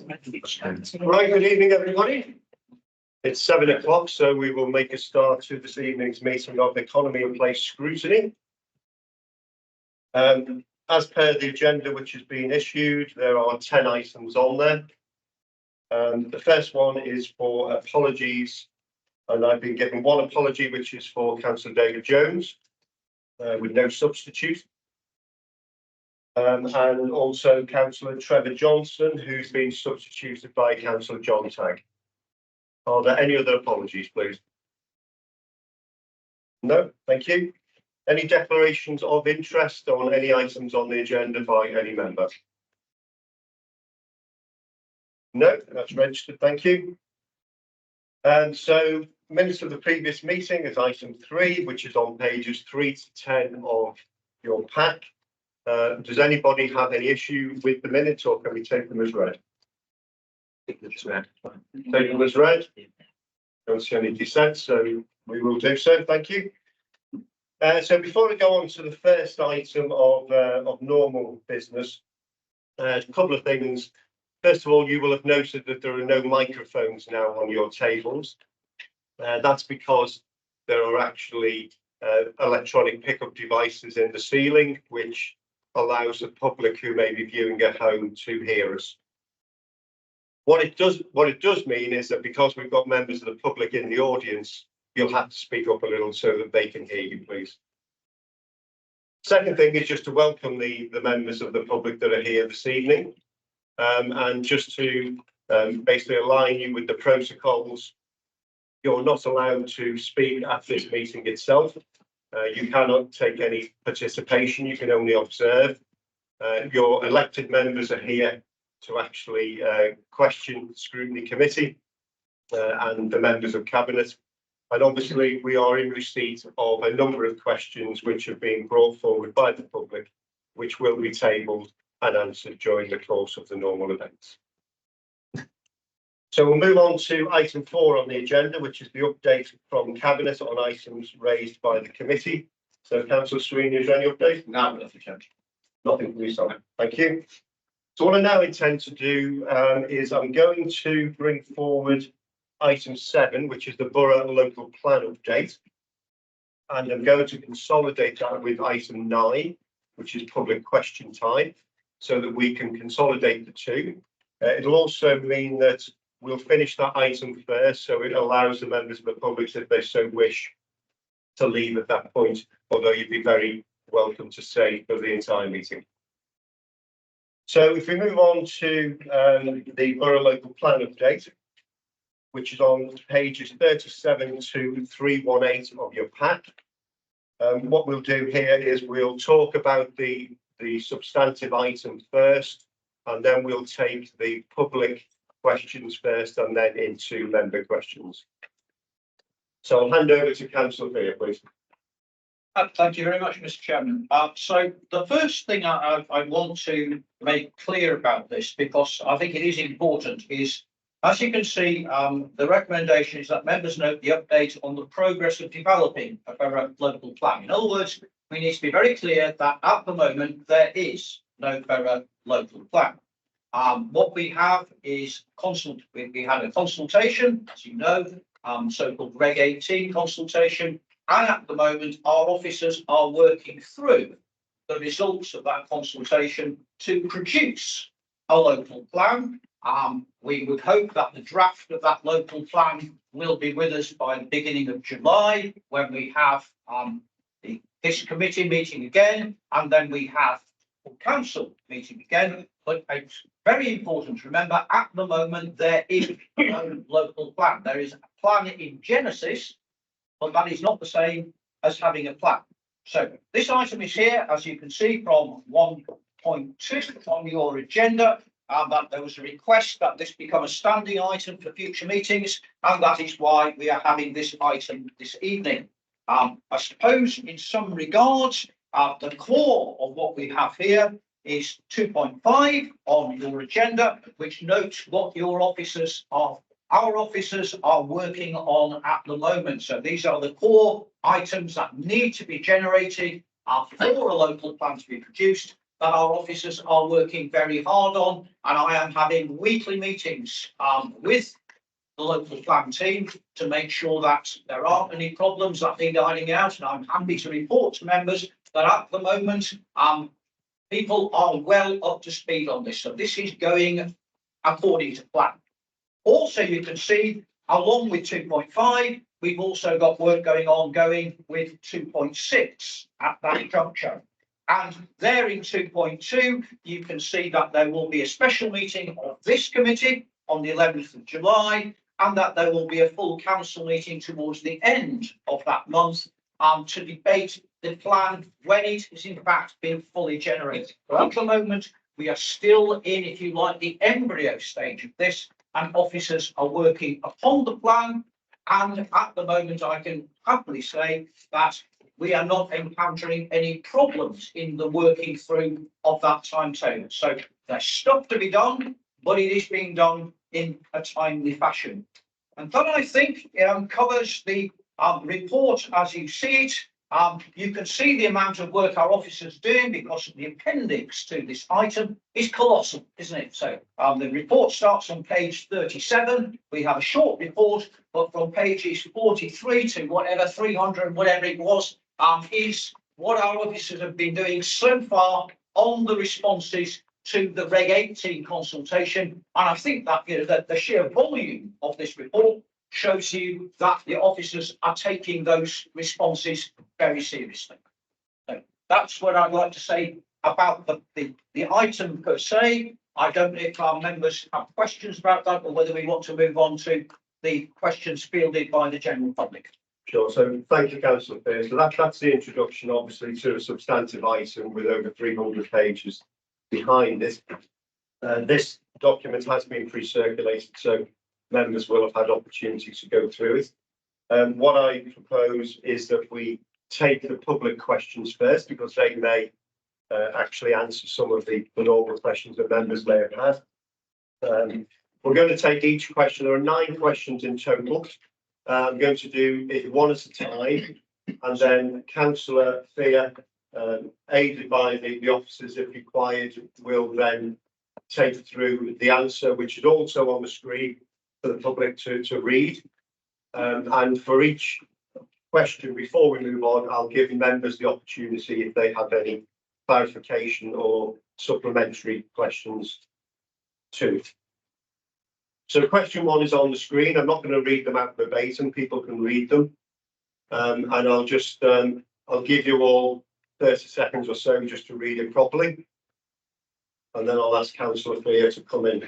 Right, good evening, everybody. It's 7 o'clock, so we will make a start to this evening's meeting of Economy and Place Scrutiny. As per the agenda which has been issued, there are 10 items on there. The first one is for apologies, and I've been given one apology, which is for Councillor David Jones, with no substitute. And also Councillor Trevor Johnson, who's been substituted by Councillor John Tagg. Are there any other apologies, please? No, thank you. Any declarations of interest on any items on the agenda by any member? No, that's registered, thank you. And so minutes of the previous meeting is item 3, which is on pages 3 to 10 of your pack. Does anybody have any issue with the minutes, or can we take them as read? Take them as read. Take them as read. Don't see any dissent, so we will do so. Thank you. So before we go on to the first item of normal business, a couple of things. First of all, you will have noted that there are no microphones now on your tables. That's because there are actually electronic pickup devices in the ceiling, which allows the public who may be viewing at home to hear us. What it does mean is that because we've got members of the public in the audience, you'll have to speak up a little so that they can hear you, please. Second thing is just to welcome the members of the public that are here this evening, and just to basically align you with the protocols. You're not allowed to speak at this meeting itself. You cannot take any participation, you can only observe. Your elected members are here to actually question the Scrutiny Committee and the members of Cabinet. And obviously we are in receipt of a number of questions which have been brought forward by the public, which will be tabled and answered during the course of the normal events. So we'll move on to item 4 on the agenda, which is the update from Cabinet on items raised by the committee. So, Councillor Sweeney, is there any update? No, nothing. Nothing from you, sorry. Thank you. So what I now intend to do is I'm going to bring forward item 7, which is the Borough Local Plan update. And I'm going to consolidate that with item 9, which is public question time, so that we can consolidate the two. It'll also mean that we'll finish that item first, so it allows the members of the public, if they so wish, to leave at that point, although you'd be very welcome to stay for the entire meeting. So if we move on to the Borough Local Plan update, which is on pages 37 to 318 of your pack. What we'll do here is we'll talk about the substantive item first, and then we'll take the public questions first and then into member questions. So I'll hand over to Councillor Fear, please. Thank you very much, Mr. Chairman. So the first thing I want to make clear about this, because I think it is important, is as you can see, the recommendation is that members note the update on the progress of developing a borough local plan. In other words, we need to be very clear that at the moment there is no borough local plan. What we have is we had a consultation, as you know, so-called Reg 18 consultation, and at the moment our officers are working through the results of that consultation to produce a local plan. We would hope that the draft of that local plan will be with us by the beginning of July, when we have this committee meeting again, and then we have the council meeting again. But it's very important to remember, at the moment there is no local plan. There is a plan in Genesis, but that is not the same as having a plan. So this item is here, as you can see from 1.2 on your agenda, that there was a request that this become a standing item for future meetings, and that is why we are having this item this evening. I suppose in some regards, the core of what we have here is 2.5 on your agenda, which notes what our officers are working on at the moment. So these are the core items that need to be generated for a local plan to be produced. that our officers are working very hard on, and I am having weekly meetings with the local plan team to make sure that there aren't any problems that need ironing out. And I'm happy to report to members that at the moment, people are well up to speed on this. So this is going according to plan. Also, you can see along with 2.5, we've also got work going with 2.6 at that juncture. And there in 2.2, you can see that there will be a special meeting of this committee on the 11th of July, and that there will be a full council meeting towards the end of that month to debate the plan when it is in fact being fully generated. But at the moment, we are still in, if you like, the embryo stage of this, and officers are working upon the plan. And at the moment, I can happily say that we are not encountering any problems in the working through of that timetable. So there's stuff to be done, but it is being done in a timely fashion. And that, I think, covers the report as you see it. You can see the amount of work our officers do, because the appendix to this item is colossal, isn't it? So the report starts on page 37. We have a short report, but from pages 43 to whatever 300, whatever it was, is what our officers have been doing so far on the responses to the Reg 18 consultation. And I think that, that the sheer volume of this report shows you that the officers are taking those responses very seriously. So that's what I'd like to say about the item per se. I don't know if our members have questions about that, or whether we want to move on to the questions fielded by the general public. Sure. So thank you, Councillor Pearce. So that's the introduction, obviously, to a substantive item with over 300 pages behind it. This document has been pre-circulated, so members will have had opportunity to go through it. What I propose is that we take the public questions first, because they may actually answer some of the normal questions that members may have had. We're going to take each question. There are 9 questions in total. I'm going to do it one at a time, and then Councillor Fear, aided by the officers if required, will then take through the answer, which is also on the screen for the public to read. And for each question, before we move on, I'll give members the opportunity if they have any clarification or supplementary questions to it. So question 1 is on the screen. I'm not going to read them out verbatim. People can read them. And I'll just, I'll give you all 30 seconds or so just to read it properly. And then I'll ask Councillor Fear to come in.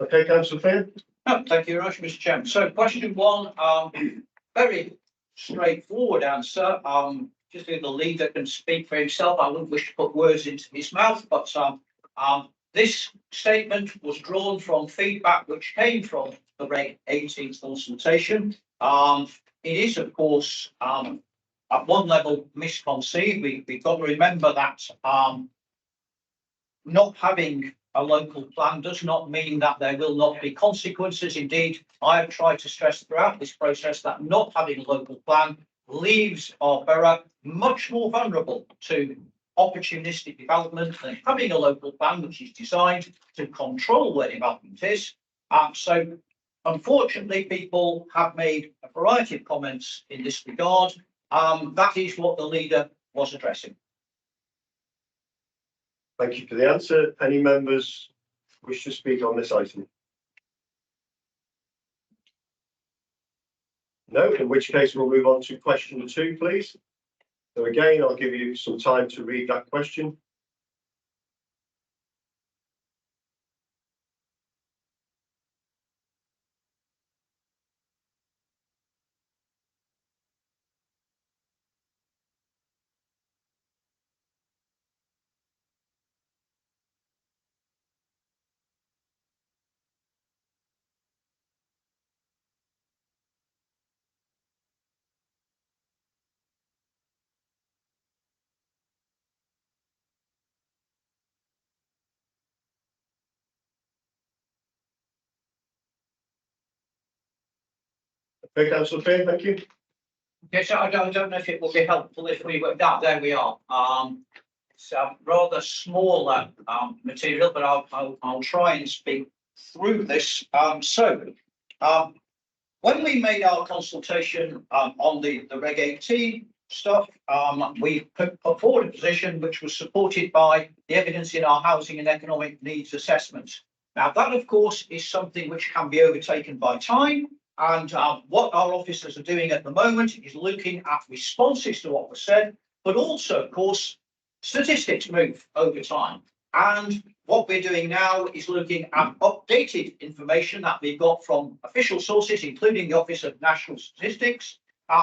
Okay, Councillor Fear. Oh, thank you very much, Mr. Chairman. So question 1, very straightforward answer. Just the leader can speak for himself. I wouldn't wish to put words into his mouth, but this statement was drawn from feedback which came from the Reg 18 consultation. It is, of course, at one level misconceived. We've got to remember that not having a local plan does not mean that there will not be consequences. Indeed, I have tried to stress throughout this process that not having a local plan leaves our borough much more vulnerable to opportunistic development than having a local plan which is designed to control where development is. So unfortunately, people have made a variety of comments in this regard. That is what the leader was addressing. Thank you for the answer. Any members wish to speak on this item? No, in which case we'll move on to question 2, please. So again, I'll give you some time to read that question. Okay, Councillor Fair, thank you. Yes, I don't know if it will be helpful if we were that. There we are. It's a rather smaller material, but I'll try and speak through this. When we made our consultation on the Reg 18 stuff, we put forward a position which was supported by the evidence in our housing and economic needs assessment. Now, that, of course, is something which can be overtaken by time. And what our officers are doing at the moment is looking at responses to what was said, but also, of course, statistics move over time. And what we're doing now is looking at updated information that we've got from official sources, including the Office of National Statistics,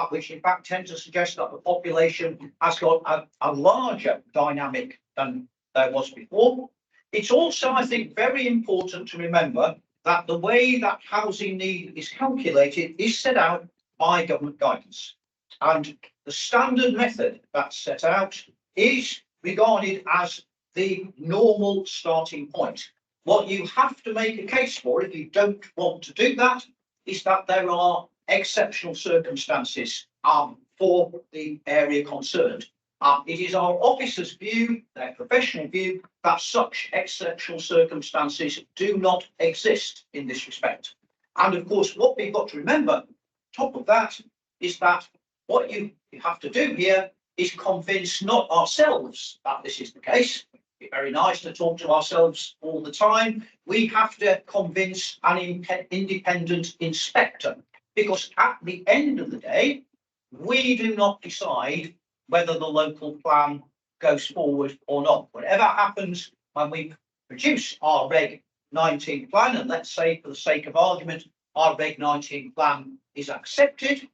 which in fact tend to suggest that the population has got a larger dynamic than there was before. It's also, I think, very important to remember that the way that housing need is calculated is set out by government guidance. And the standard method that's set out is regarded as the normal starting point. What you have to make a case for, if you don't want to do that, is that there are exceptional circumstances for the area concerned. It is our officers' view, their professional view, that such exceptional circumstances do not exist in this respect. And of course, what we've got to remember, top of that, is that what you have to do here is convince not ourselves that this is the case. It's very nice to talk to ourselves all the time. We have to convince an independent inspector, because at the end of the day, we do not decide whether the local plan goes forward or not. Whatever happens when we produce our Reg 19 plan, and let's say for the sake of argument, our Reg 19 plan is accepted,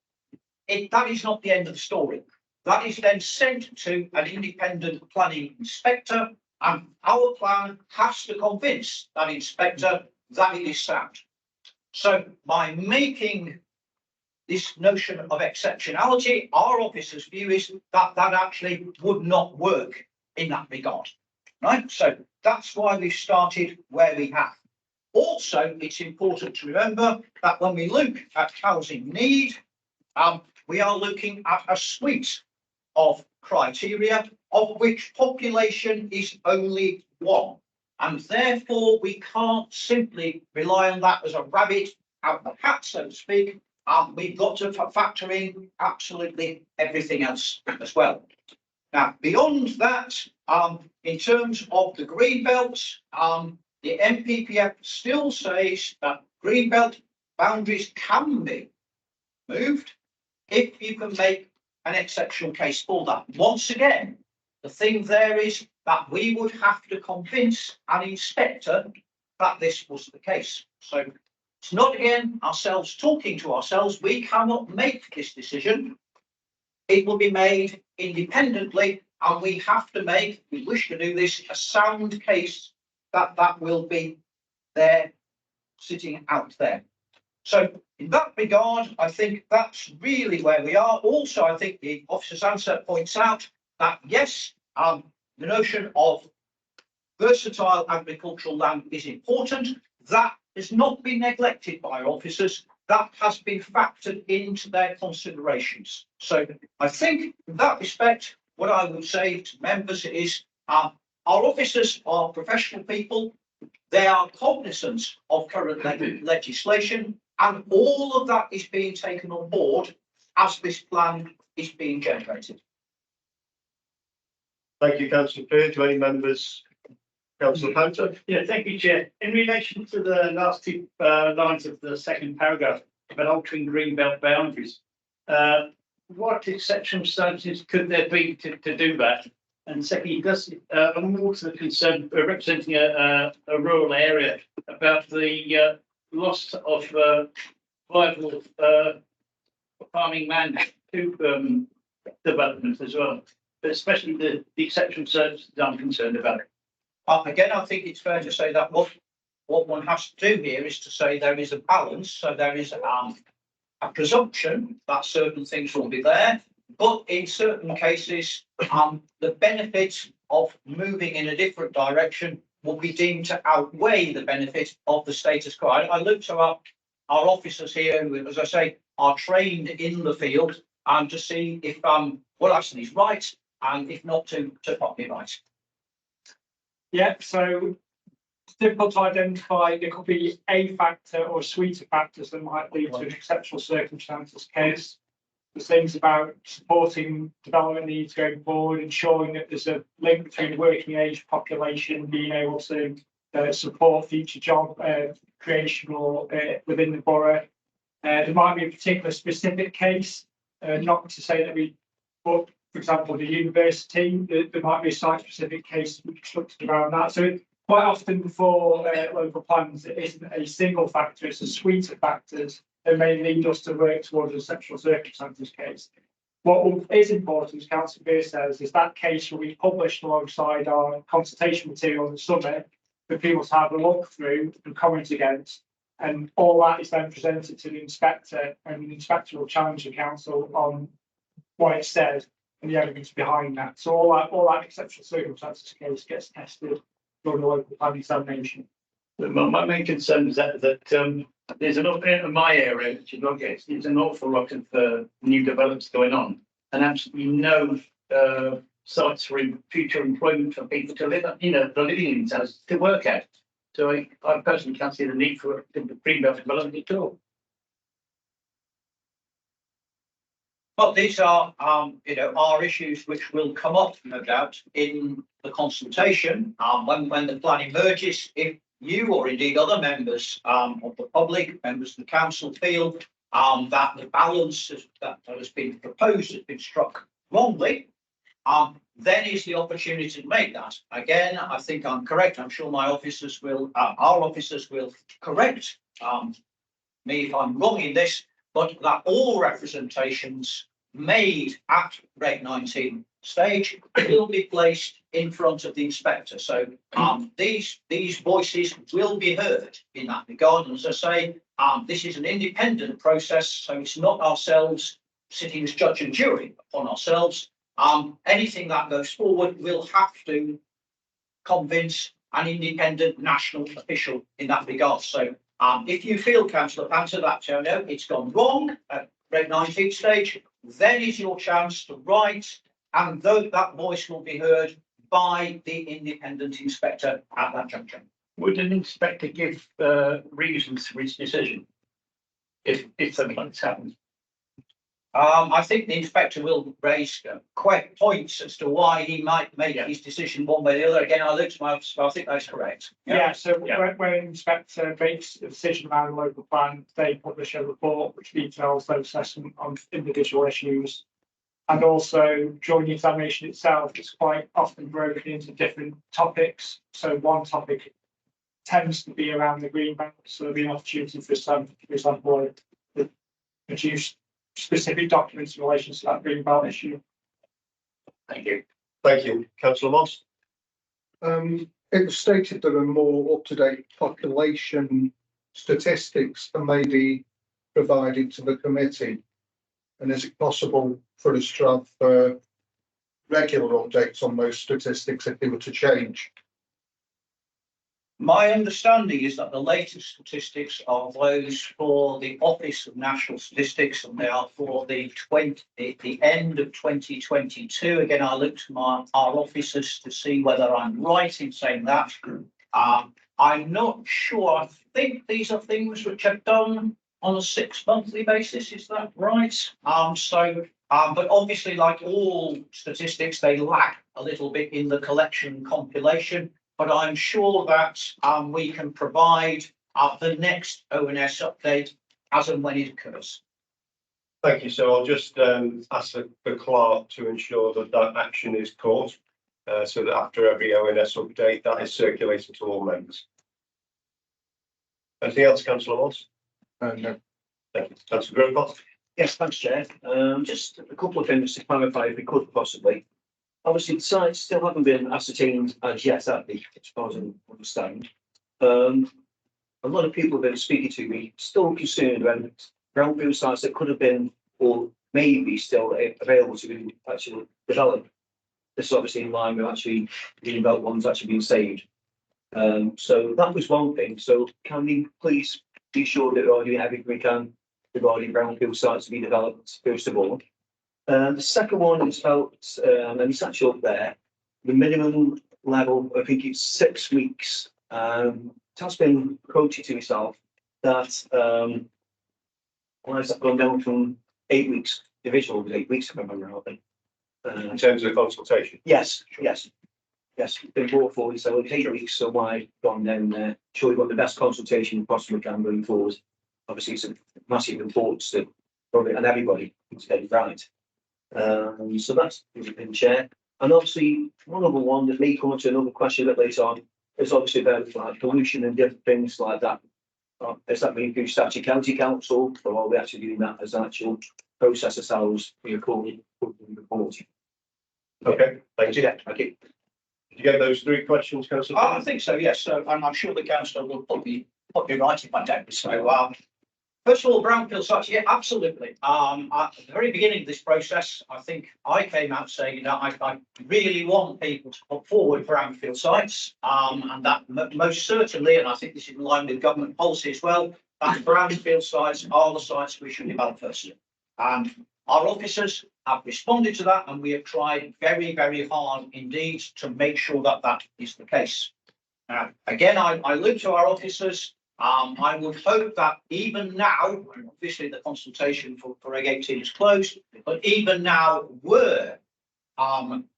that is not the end of the story. That is then sent to an independent planning inspector, and our plan has to convince that inspector that it is sound. So by making this notion of exceptionality, our officer's view is that that actually would not work in that regard, right? So that's why we've started where we have. Also, it's important to remember that when we look at housing need, we are looking at a suite of criteria, of which population is only one. And therefore, we can't simply rely on that as a rabbit out the hat, so to speak. We've got to factor in absolutely everything else as well. Now, beyond that, in terms of the green belts, the NPPF still says that green belt boundaries can be moved if you can make an exceptional case for that. Once again, the thing there is that we would have to convince an inspector that this was the case. So it's not, again, ourselves talking to ourselves. We cannot make this decision. It will be made independently, and we have to make, if we wish to do this, a sound case that will be there, sitting out there. So in that regard, I think that's really where we are. Also, I think the officer's answer points out that, yes, the notion of versatile agricultural land is important. That has not been neglected by our officers. That has been factored into their considerations. So I think in that respect, what I would say to members is our officers are professional people. They are cognizant of current legislation, and all of that is being taken on board as this plan is being generated. Thank you, Councillor Fair. Do any members? Councillor Hunter. Yeah, thank you, Chair. In relation to the last two lines of the second paragraph about altering greenbelt boundaries, what exceptional circumstances could there be to do that? And secondly, I'm also concerned representing a rural area about the loss of viable farming land to development as well, but especially the exceptional circumstances I'm concerned about. Again, I think it's fair to say that what one has to do here is to say there is a balance. So there is a presumption that certain things will be there, but in certain cases, the benefit of moving in a different direction will be deemed to outweigh the benefit of the status quo. I look to our officers here, who, as I say, are trained in the field and to see if what I've said is right, and if not, to put me right. Yeah, so it's difficult to identify. There could be a factor or a suite of factors that might lead to an exceptional circumstances case. There's things about supporting development needs going forward, ensuring that there's a link between the working age population being able to support future job creation or within the borough. There might be a particular specific case, not to say that but for example, the university, there might be a site-specific case constructed around that. So quite often for local plans, it isn't a single factor, it's a suite of factors that may lead us to work towards a exceptional circumstances case. What is important, as Councillor Beer says, is that case will be published alongside our consultation material in the summer for people to have a look through and comment against. And all that is then presented to the inspector, and the inspector will challenge the council on what it said and the evidence behind that. So all that exceptional circumstances case gets tested during the local planning examination. My main concern is that there's an awful in my area, which is okay, there's an awful lot of new developments going on, and absolutely no sites for future employment for people to live, the living in towns to work at. So I personally can't see the need for greenbelt development at all. Well, these are, are issues which will come up, no doubt, in the consultation when the plan emerges. If you or indeed other members of the public, members of the council, feel that the balance that has been proposed has been struck wrongly, then is the opportunity to make that. Again, I think I'm correct. I'm sure my officers will, our officers will correct me if I'm wrong in this, but that all representations made at Reg 19 stage will be placed in front of the inspector. So these voices will be heard in that regard. And as I say, this is an independent process, so it's not ourselves sitting as judge and jury upon ourselves. Anything that goes forward will have to convince an independent national official in that regard. So if you feel, Councillor Panther, that no, it's gone wrong at Reg 19 stage, then is your chance to write, and though that voice will be heard by the independent inspector at that juncture. Would an inspector give reasons for his decision if something like this happens? I think the inspector will raise points as to why he might make his decision one way or the other. Again, I looked at my office, I think that's correct. When an inspector makes a decision around a local plan, they publish a report which details their assessment on individual issues. And also during the examination itself, it's quite often broken into different topics. So one topic tends to be around the green belt, so there'll be an opportunity for example, to produce specific documents in relation to that green belt issue. Thank you. Thank you. Councillor Moss. It was stated that a more up-to-date population statistics are maybe provided to the committee. And is it possible for us to have regular updates on those statistics if they were to change? My understanding is that the latest statistics are those for the Office of National Statistics, and they are for the end of 2022. Again, I looked to our officers to see whether I'm right in saying that. I'm not sure. I think these are things which are done on a 6-monthly basis. Is that right? But obviously, like all statistics, they lack a little bit in the collection compilation. But I'm sure that we can provide the next ONS update as and when it occurs. Thank you. So I'll just ask the clerk to ensure that that action is caught, so that after every ONS update, that is circulated to all members. Anything else, Councillor Moss? No. Thank you. Councillor Groscott. Yes, thanks, Chair. Just a couple of things to clarify, if we could possibly. Obviously, the sites still haven't been ascertained as yet, as far as I understand. A lot of people have been speaking to me, still concerned about brownfield sites that could have been, or maybe still available to be actually developed. This is obviously in line with actually the developed ones actually being saved. So that was one thing. So can we please be sure that we're doing everything we can regarding brownfield sites to be developed, first of all. The second one is about, and it's actually up there, the minimum level, I think it's 6 weeks. It has been quoted to myself that, why has that gone down from 8 weeks? The original was 8 weeks, if I remember rightly. In terms of consultation. Yes, yes. Yes, been brought forward, so it's 8 weeks, so why gone down there? Sure, we've got the best consultation we possibly can going forward. Obviously, it's a massive importance to probably and everybody to get it right. So that's been chair. And obviously, one other one that may come on to another question a bit later on is obviously about like pollution and different things like that. Is that being through Statute County Council, or are we actually doing that as an actual process ourselves? We are calling reporting. Okay, thank you. Thank you. Did you get those 3 questions, Councillor? I think so, yes. So I'm sure the councillor will put me right if I don't. So, first of all, brownfield sites, yeah, absolutely. At the very beginning of this process, I think I came out saying, I really want people to put forward brownfield sites, and that most certainly, and I think this is in line with government policy as well, that brownfield sites are the sites we should develop first. And our officers have responded to that, and we have tried very, very hard indeed to make sure that that is the case. Again, I look to our officers. I would hope that even now, and obviously the consultation for Reg 18 is closed, but even now, were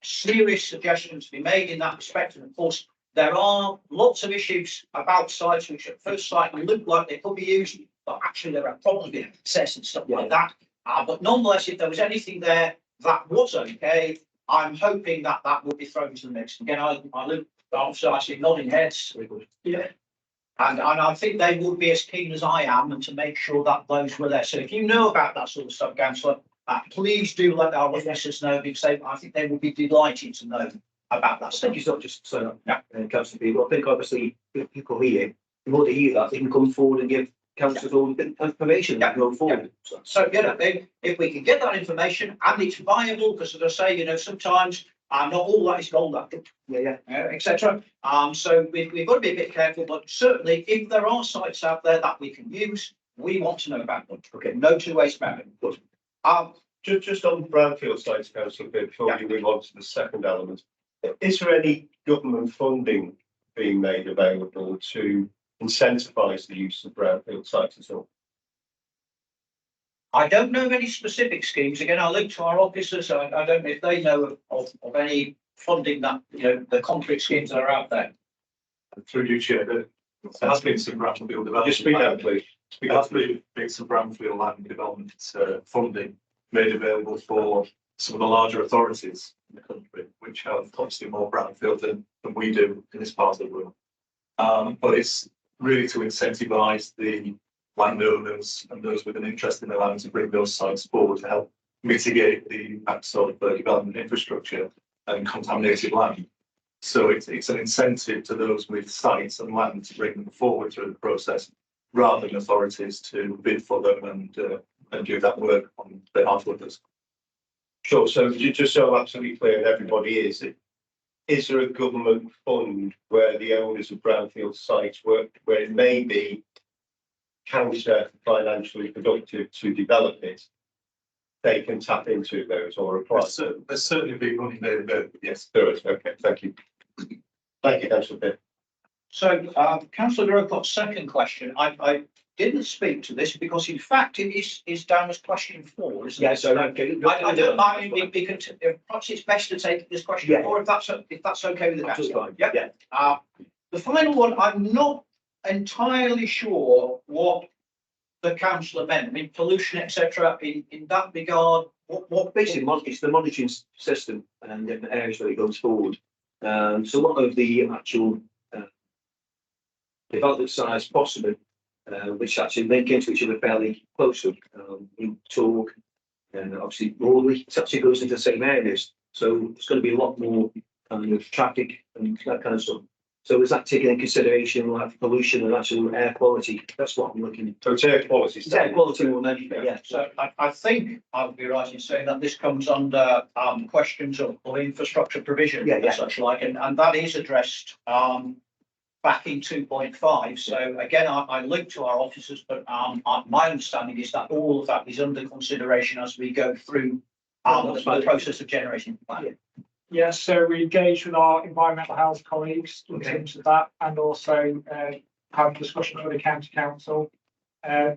serious suggestions to be made in that respect. And of course, there are lots of issues about sites which at first sight look like they could be used, but actually there are problems with access and stuff like that. But nonetheless, if there was anything there that was okay, I'm hoping that that will be thrown to the mix. Again, I look, obviously I see nodding heads. Yeah. And I think they would be as keen as I am and to make sure that those were there. So if you know about that sort of stuff, Councillor, please do let our witnesses know, because I think they would be delighted to know about that I stuff. think it's not just so council people. I think obviously if people hear, in order to hear that, they can come forward and give councillors all the information that go forward. So, if we can get that information and it's viable, because as I say, sometimes not all that is gold, etc. So we've got to be a bit careful, but certainly if there are sites out there that we can use, we want to know about them. Okay. No two ways about it. Good. Just on brownfield sites, Councillor, before we move on to the second element, is there any government funding being made available to incentivise the use of brownfield sites at all? I don't know of any specific schemes. Again, I'll look to our officers. I don't know if they know of any funding that, the concrete schemes that are out there. Through you, Chair, there has been some brownfield development. Just speak out, please. There has been some brownfield land development funding made available for some of the larger authorities in the country, which have obviously more brownfield than we do in this part of the world. But it's really to incentivise the landowners and those with an interest in the land to bring those sites forward to help mitigate the impacts of development infrastructure and contaminated land. So it's an incentive to those with sites and land to bring them forward through the process, rather than authorities to bid for them and do that work on behalf of others. Sure. So just so I'm absolutely clear, and everybody is there a government fund where the owners of brownfield sites work, where it may be counter financially productive to develop it, they can tap into those or apply? There's certainly been money made available, yes. There is. Okay, thank you. Thank you, Councillor Pitt. So, Councillor Grocott, second question. I didn't speak to this because, in fact, it is down as question 4, isn't it? So I don't mind. Perhaps it's best to take this question 4 if that's okay with the council. Yeah. The final one, I'm not entirely sure what the councillor meant. I mean, pollution, etc. In that regard, what basically it's the monitoring system and different areas where it goes forward. So a lot of the actual development size possible, which actually link into each other fairly closely. We talk, and obviously broadly, it actually goes into the same areas. So it's going to be a lot more traffic and that kind of stuff. So is that taken into consideration, like pollution and actual air quality? That's what I'm looking at. So it's air quality. It's air quality more than anything, yeah. So I think I'll be right in saying that this comes under questions of infrastructure provision and such like, and that is addressed back in 2.5. So again, I look to our officers, but my understanding is that all of that is under consideration as we go through the process of generating the plan. Yes, so we engage with our environmental health colleagues in terms of that, and also have discussions with the county council.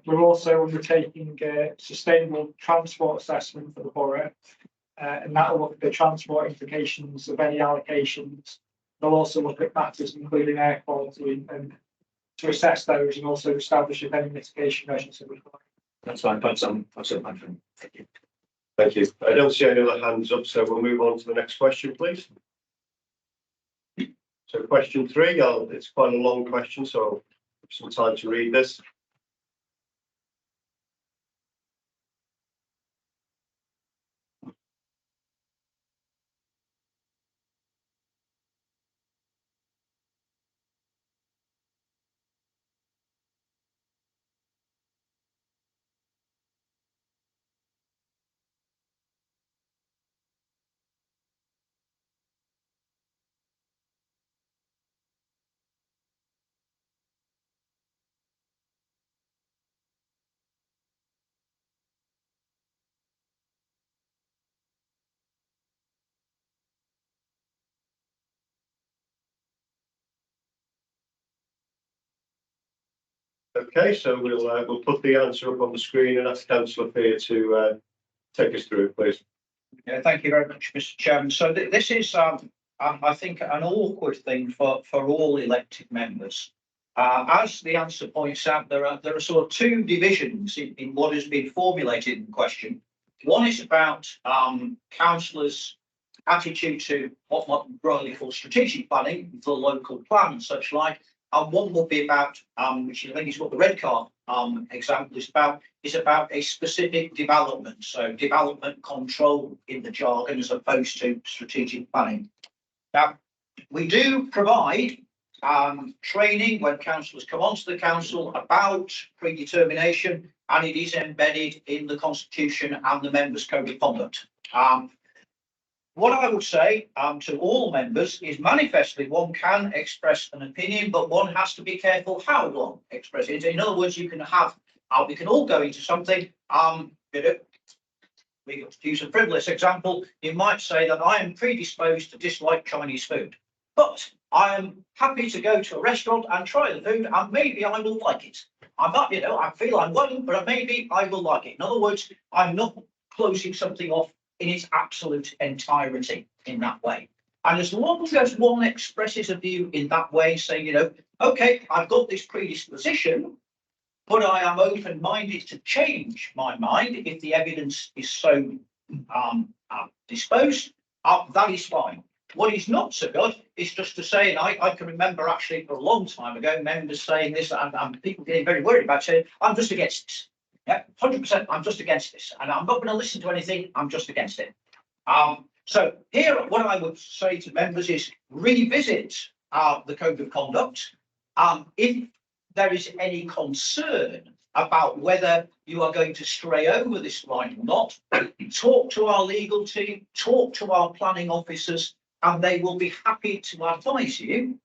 We're also undertaking a sustainable transport assessment for the borough, and that will look at the transport implications of any allocations. They'll also look at matters including air quality and to assess those, and also establish if any mitigation measures are required. That's fine, thanks, that's it, thank you. Thank you. I don't see any other hands up, so we'll move on to the next question, please. So question 3, it's quite a long question, so I'll have some time to read this. Okay, so we'll put the answer up on the screen and ask Councillor Fear to take us through it, please. Yeah, thank you very much, Mr. Chairman. So this is, I think, an awkward thing for all elected members. As the answer points out, there are sort of two divisions in what has been formulated in question. One is about councillors' attitude to what might broadly call strategic planning, the local plan and such like. And one will be about, which I think is what the red card example is about a specific development. So development control in the jargon as opposed to strategic planning. Now, we do provide training when councillors come onto the council about predetermination, and it is embedded in the Constitution and the Members' Code of Conduct. What I would say to all members is manifestly one can express an opinion, but one has to be careful how one expresses it. In other words, you can have, we can all go into something, we use a frivolous example, you might say that I am predisposed to dislike Chinese food, but I am happy to go to a restaurant and try the food, and maybe I will like it. I'm not, I feel I won't, but maybe I will like it. In other words, I'm not closing something off in its absolute entirety in that way. And as long as one expresses a view in that way, saying, okay, I've got this predisposition, but I am open-minded to change my mind if the evidence is so disposed, that is fine. What is not so good is just to say, and I can remember actually for a long time ago, members saying this, and people getting very worried about saying, I'm just against this. Yeah, 100%, I'm just against this. And I'm not going to listen to anything, I'm just against it. So here, what I would say to members is revisit the Code of Conduct. If there is any concern about whether you are going to stray over this line or not, talk to our legal team, talk to our planning officers, and they will be happy to advise you.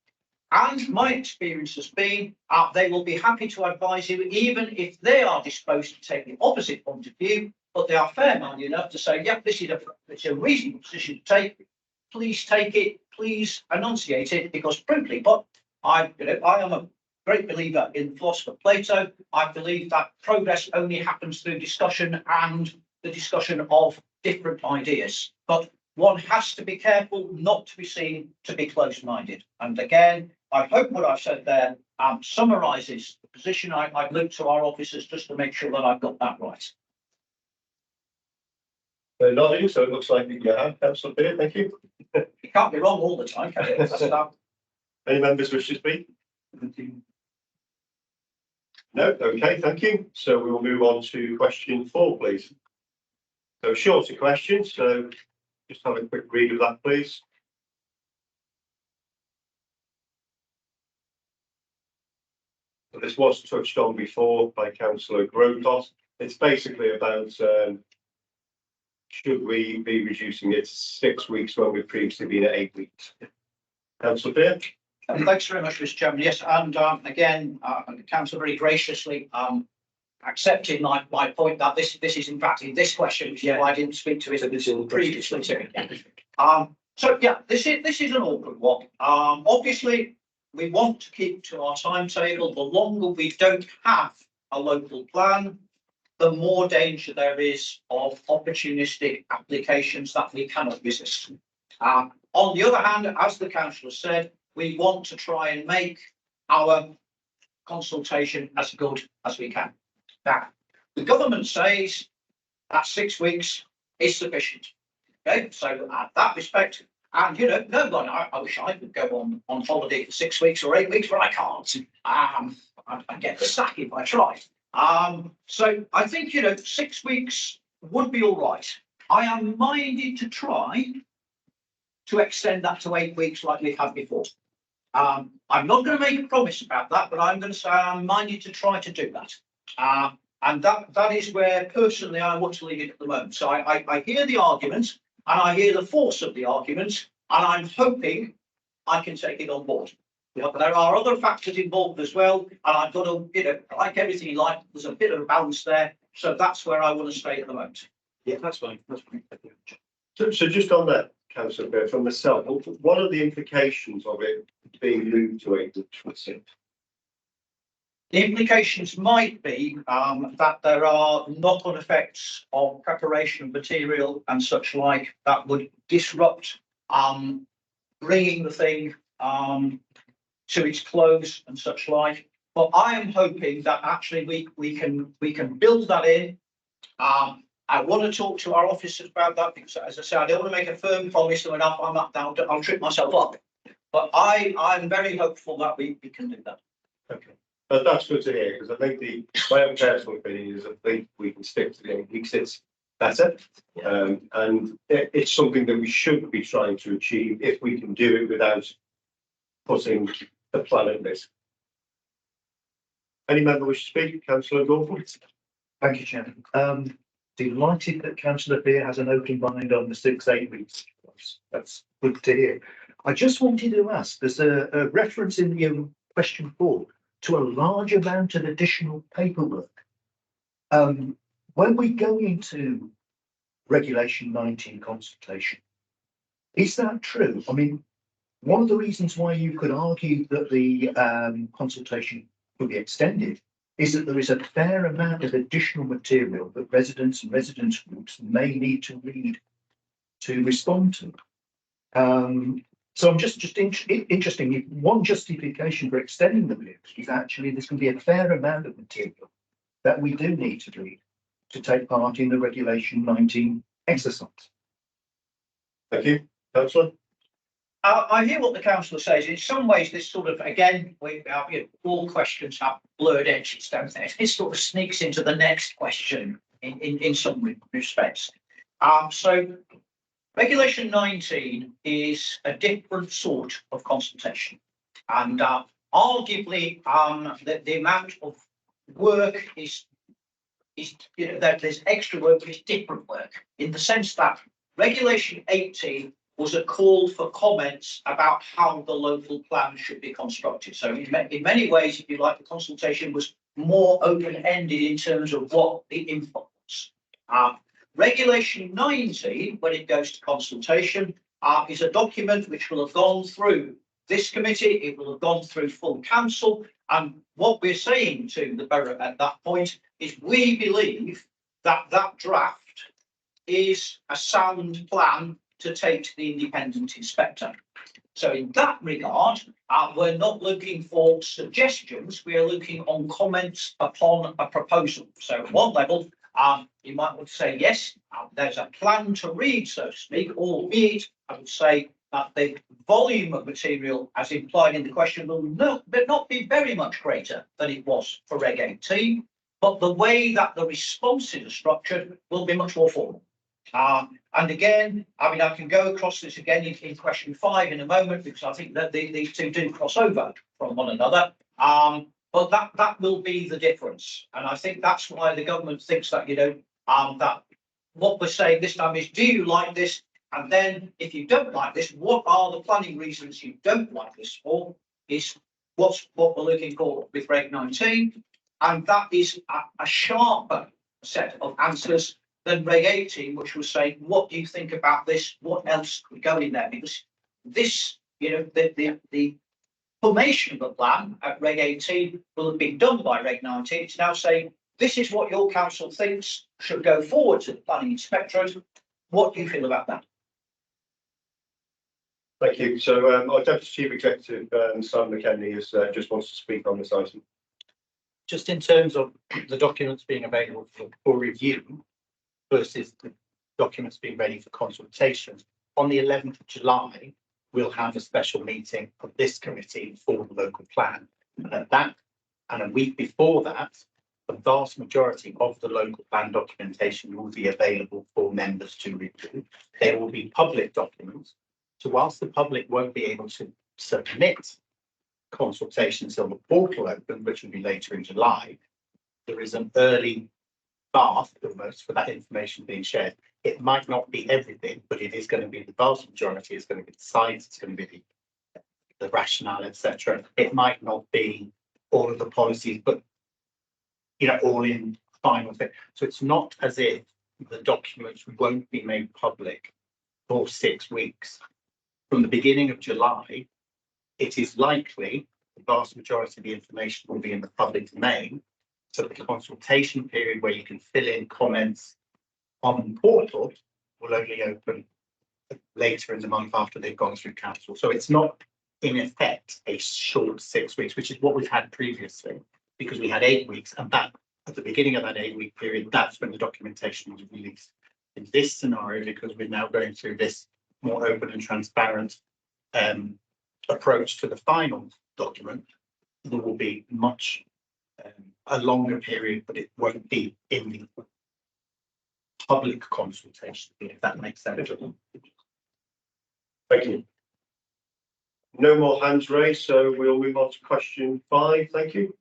And my experience has been they will be happy to advise you, even if they are disposed to take the opposite point of view, but they are fair-minded enough to say, yeah, this is a reasonable position to take. Please take it, please enunciate it, because frankly, but I am a great believer in the philosopher Plato. I believe that progress only happens through discussion and the discussion of different ideas. But one has to be careful not to be seen to be close-minded. And again, I hope what I've said there summarises the position. I've looked to our officers just to make sure that I've got that right. They're nodding, so it looks like you have, Councillor Fear, thank you. You can't be wrong all the time, can you? Any members wish to speak? No, okay, thank you. So we will move on to question 4, please. So shorter question, so just have a quick read of that, please. So this was touched on before by Councillor Grocott. It's basically about should we be reducing it to 6 weeks when we've previously been at 8 weeks? Councillor Fear? Thanks very much, Mr. Chairman. Yes, and again, the council very graciously accepted my point that this is in fact in this question, which is why I didn't speak to it previously. So yeah, this is an awkward one. Obviously, we want to keep to our timetable. The longer we don't have a local plan, the more danger there is of opportunistic applications that we cannot resist. On the other hand, as the councillor said, we want to try and make our consultation as good as we can. Now, the government says that 6 weeks is sufficient. Okay, so at that respect, and you know, no one, I wish I could go on holiday for 6 weeks or 8 weeks, but I can't. I'd get the sack if I tried. So I think, you know, 6 weeks would be all right. I am minded to try to extend that to 8 weeks like we've had before. I'm not going to make a promise about that, but I'm going to say I'm minded to try to do that. And that is where personally I want to leave it at the moment. So I hear the argument and I hear the force of the argument, and I'm hoping I can take it on board. But there are other factors involved as well, and I've got to, you know, like everything in life, there's a bit of a balance there. So that's where I want to stay at the moment. Yeah, that's fine. That's fine. So just on that, Councillor Bear, from myself, what are the implications of it being moved to April 20th? The implications might be that there are knock-on effects of preparation of material and such like that would disrupt bringing the thing to its close and such like. But I am hoping that actually we can build that in. I want to talk to our officers about that because, as I say, I don't want to make a firm promise and I'll trip myself up. But I'm very hopeful that we can do that. Okay. But that's good to hear, because I think my own personal opinion is I think we can stick to the 8 weeks. It's better. And it's something that we should be trying to achieve if we can do it without putting the plan at risk. Any member wish to speak? Councillor Gorfull. Thank you, Chairman. Delighted that Councillor Beer has an open mind on the 6-8 weeks. That's good to hear. I just wanted to ask, there's a reference in the question 4 to a large amount of additional paperwork. When we go into Regulation 19 consultation, is that true? I mean, one of the reasons why you could argue that the consultation could be extended is that there is a fair amount of additional material that residents and residents groups may need to read to respond to. So I'm just interesting. One justification for extending the period is actually there's going to be a fair amount of material that we do need to read to take part in the Regulation 19 exercise. Thank you, Councillor. I hear what the councillor says. In some ways, this sort of, again, all questions have blurred edges, don't they? It sort of sneaks into the next question in some respects. So Regulation 19 is a different sort of consultation, and arguably the amount of work is that there's extra work, but it's different work in the sense that Regulation 18 was a call for comments about how the local plan should be constructed. So in many ways, if you like, the consultation was more open-ended in terms of what the input was. Regulation 19, when it goes to consultation, is a document which will have gone through this committee, it will have gone through full council, and what we're saying to the borough at that point is we believe that that draft is a sound plan to take to the independent inspector. So in that regard, we're not looking for suggestions, we are looking on comments upon a proposal. So at one level, you might want to say, yes, there's a plan to read, so to speak, albeit I would say that the volume of material as implied in the question will not be very much greater than it was for Reg 18, but the way that the responses are structured will be much more formal. And again, I mean, I can go across this again in question 5 in a moment, because I think that these two do cross over from one another. But that will be the difference. And I think that's why the government thinks that, that what we're saying this time is, do you like this? And then if you don't like this, what are the planning reasons you don't like this for? is what we're looking for with Reg 19, and that is a sharper set of answers than Reg 18, which will say, what do you think about this? What else could go in there? Because this, the formation of the plan at Reg 18 will have been done by Reg 19. It's now saying, this is what your council thinks should go forward to the planning inspectorate. What do you feel about that? Thank you. So our Deputy Chief Executive, Simon McKenzie, has just wants to speak on this item. Just in terms of the documents being available for review versus the documents being ready for consultation, on the 11th of July, we'll have a special meeting of this committee for the local plan. And at that, and a week before that, the vast majority of the local plan documentation will be available for members to review. They will be public documents. So whilst the public won't be able to submit consultation until the portal opens, which will be later in July, there is an early bath almost for that information being shared. It might not be everything, but it is going to be the vast majority. It's going to be the size, it's going to be the rationale, etc. It might not be all of the policies, but all in final thing. So it's not as if the documents won't be made public for 6 weeks. From the beginning of July, it is likely the vast majority of the information will be in the public domain. So the consultation period where you can fill in comments on the portal will only open later in the month after they've gone through council. So it's not in effect a short 6 weeks, which is what we've had previously, because we had 8 weeks, and that at the beginning of that 8-week period, that's when the documentation was released. In this scenario, because we're now going through this more open and transparent approach to the final document, there will be much a longer period, but it won't be in the public consultation, if that makes sense. Thank you. No more hands raised, so we'll move on to question 5. Thank you.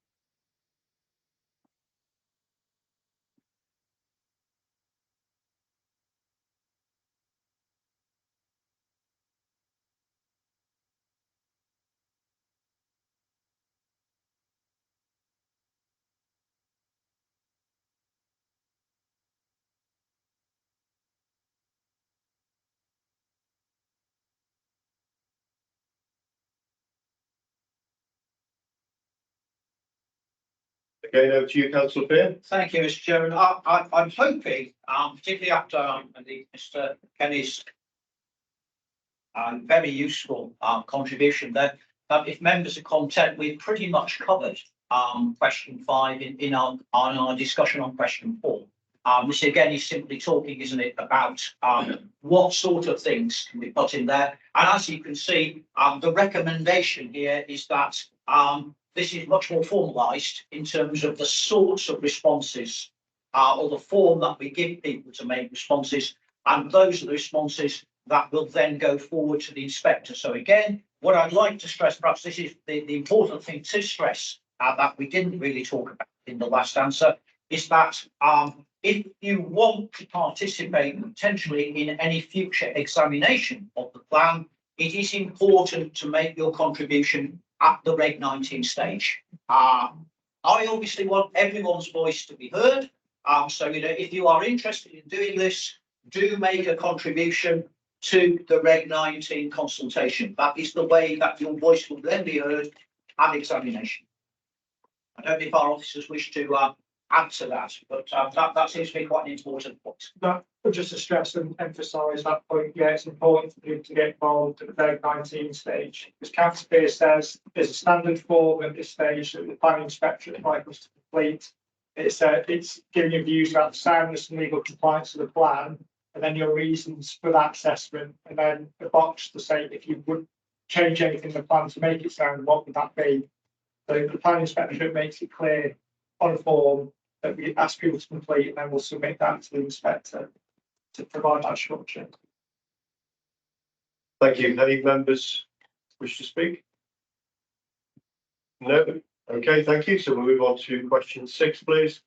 Again, over to you, Councillor Peer. Thank you, Mr. Chairman. I'm hoping, particularly after Mr. Kenny's very useful contribution there, if members are content, we've pretty much covered question 5 in our discussion on question 4. Which again is simply talking, isn't it, about what sort of things can be put in there. And as you can see, the recommendation here is that this is much more formalised in terms of the sorts of responses or the form that we give people to make responses. And those are the responses that will then go forward to the inspector. So again, what I'd like to stress, perhaps this is the important thing to stress that we didn't really talk about in the last answer, is that if you want to participate potentially in any future examination of the plan, it is important to make your contribution at the Reg 19 stage. I obviously want everyone's voice to be heard. So, if you are interested in doing this, do make a contribution to the Reg 19 consultation. That is the way that your voice will then be heard at examination. I don't know if our officers wish to add to that, but that seems to be quite an important point. But just to stress and emphasise that point, yeah, it's important for people to get involved at the Reg 19 stage. As Councillor Pearce says, there's a standard form at this stage that the planning inspector would like us to complete. It's giving you views about the soundness and legal compliance of the plan, and then your reasons for that assessment, and then a box to say if you would change anything in the plan to make it sound, what would that be? So the planning inspector makes it clear on a form that we ask people to complete, and then we'll submit that to the inspector to provide that structure. Thank you. Any members wish to speak? No? Okay, thank you. So we'll move on to question 6, please.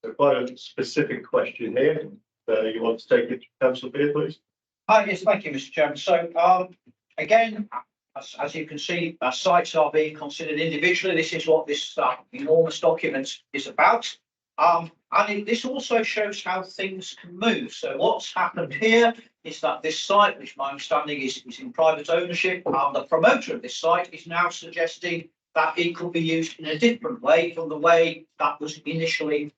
So quite a specific question here. You want to take it, Councillor Beard, please? Yes, thank you, Mr. Chairman. So, again, as you can see, sites are being considered individually. This is what this enormous document is about. This also shows how things can move. So what's happened here is that this site, which my understanding is in private ownership, the promoter of this site is now suggesting that it could be used in a different way from the way that was initially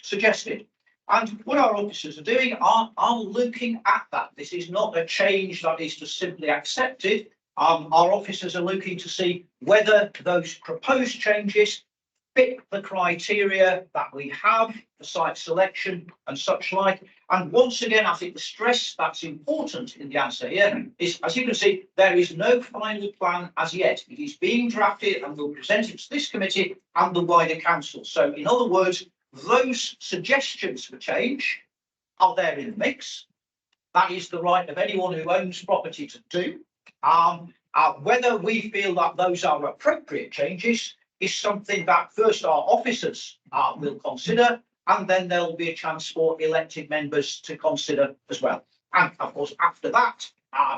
suggested. And what our officers are doing are looking at that. This is not a change that is just simply accepted. Our officers are looking to see whether those proposed changes fit the criteria that we have for site selection and such like. And once again, I think the stress that's important in the answer here is, as you can see, there is no final plan as yet. It is being drafted and we'll present it to this committee and the wider council. So in other words, those suggestions for change are there in the mix. That is the right of anyone who owns property to do. Whether we feel that those are appropriate changes is something that first our officers will consider, and then there'll be a chance for elected members to consider as well. And of course, after that,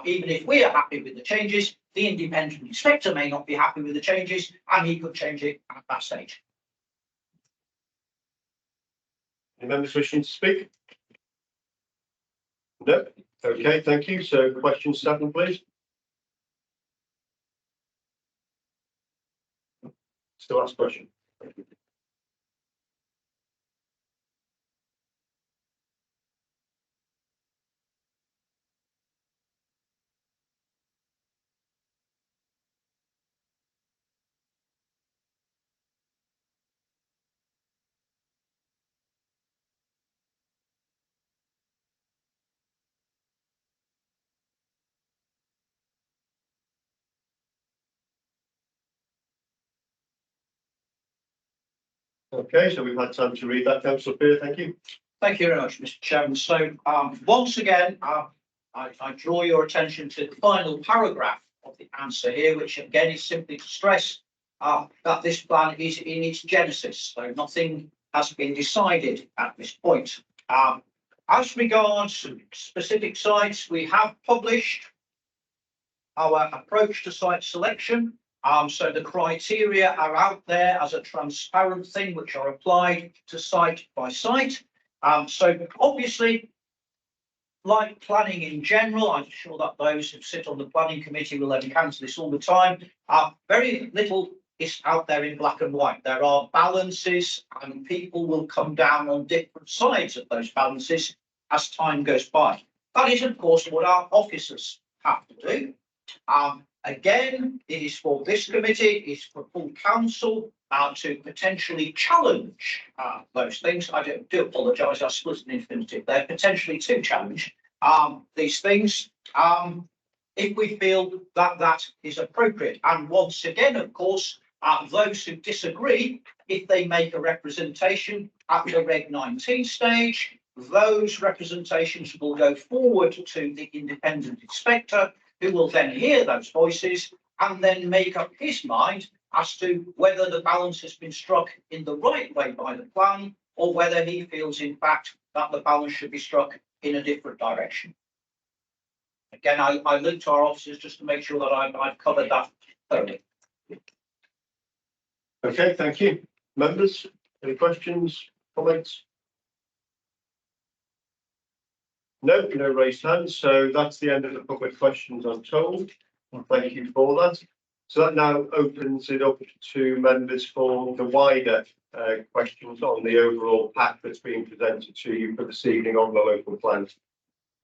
even if we are happy with the changes, the independent inspector may not be happy with the changes, and he could change it at that stage. Any members wishing to speak? No? Okay, thank you. So question 7, please. Still ask question. Thank you. Okay, so we've had time to read that, Councillor Beard, thank you. Thank you very much, Mr. Chairman. So once again, I draw your attention to the final paragraph of the answer here, which again is simply to stress that this plan is in its genesis, so nothing has been decided at this point. As regards specific sites, we have published our approach to site selection. So the criteria are out there as a transparent thing, which are applied to site by site. So obviously, like planning in general, I'm sure that those who sit on the planning committee will encounter this all the time. Very little is out there in black and white. There are balances, and people will come down on different sides of those balances as time goes by. That is, of course, what our officers have to do. Again, it is for this committee, it's for full council to potentially challenge those things. I do apologise, I split an infinitive there, potentially to challenge these things if we feel that that is appropriate. And once again, of course, those who disagree, if they make a representation at the Reg 19 stage, those representations will go forward to the independent inspector, who will then hear those voices and then make up his mind as to whether the balance has been struck in the right way by the plan, or whether he feels, in fact, that the balance should be struck in a different direction. Again, I look to our officers just to make sure that I've covered that thoroughly. Okay, thank you. Members, any questions, comments? No, no raised hands. So that's the end of the public questions, I'm told. Thank you for that. So that now opens it up to members for the wider questions on the overall pack that's being presented to you for this evening on the local plan.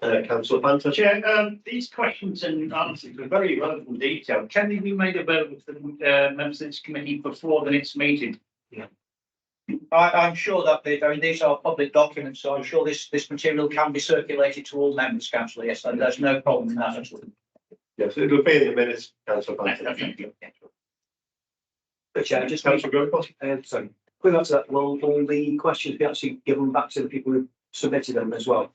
Councillor Panther. Chair, these questions and answers are very relevant and detailed. Can they be made available to the members of this committee before the next meeting? Yeah. I'm sure that these are public documents, so I'm sure this material can be circulated to all members, Councillor. Yes, there's no problem in that at all. Yes, it'll be in the minutes, Councillor Panther. Chair, just Councillor Grove. sorry, going back to that, will all the questions be actually given back to the people who submitted them as well?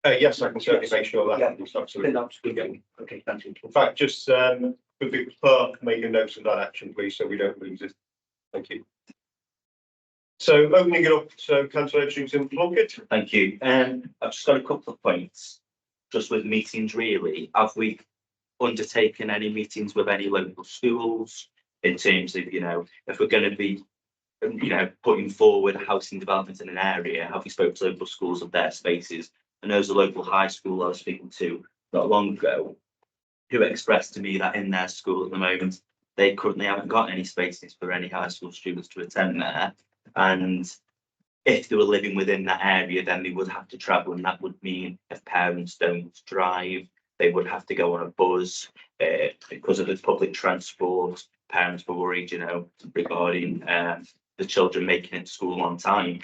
Yes, I can certainly make sure that Yeah. happens, absolutely. That's good. Okay, thank you. In fact, just would the clerk make a note of that action, please, so we don't lose it. Thank you. So opening it up, so councillor Edgington, Plunkett. Thank you. I've just got a couple of points, just with meetings really. Have we undertaken any meetings with any local schools in terms of, if we're going to be, putting forward housing development in an area, have we spoke to local schools of their spaces? And there's a local high school I was speaking to not long ago, who expressed to me that in their school at the moment, they currently haven't got any spaces for any high school students to attend there. And if they were living within that area, then they would have to travel, and that would mean if parents don't drive, they would have to go on a bus because of the public transport. Parents were worried, regarding the children making it to school on time.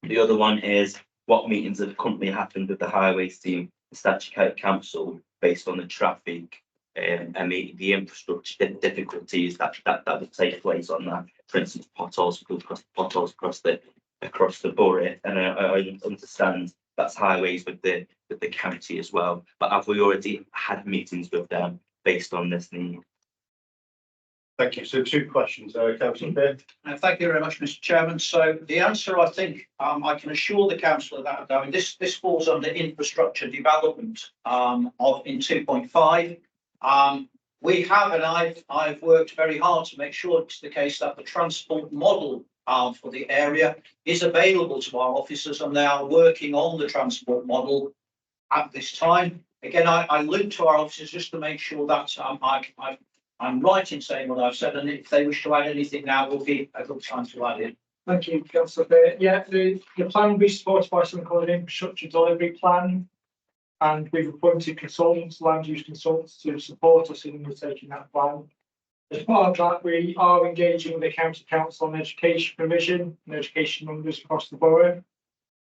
The other one is what meetings have currently happened with the highways team, the Statute Council, based on the traffic and the infrastructure difficulties that would take place on that. For instance, potholes across the borough, and I understand that's highways with the county as well. But have we already had meetings with them based on this need? Thank you. So 2 questions, councillor Beard. Thank you very much, Mr. Chairman. So the answer, I think, I can assure the councillor that, I mean, this falls under infrastructure development in 2.5. We have, and I've worked very hard to make sure it's the case that the transport model for the area is available to our officers, and they are working on the transport model at this time. Again, I look to our officers just to make sure that I'm right in saying what I've said, and if they wish to add anything now, will be a good time to add in. Thank you, councillor Bear. Yeah, the plan will be supported by something called an infrastructure delivery plan, and we've appointed consultants, land use consultants, to support us in undertaking that plan. As part of that, we are engaging the county council on education provision and education numbers across the borough,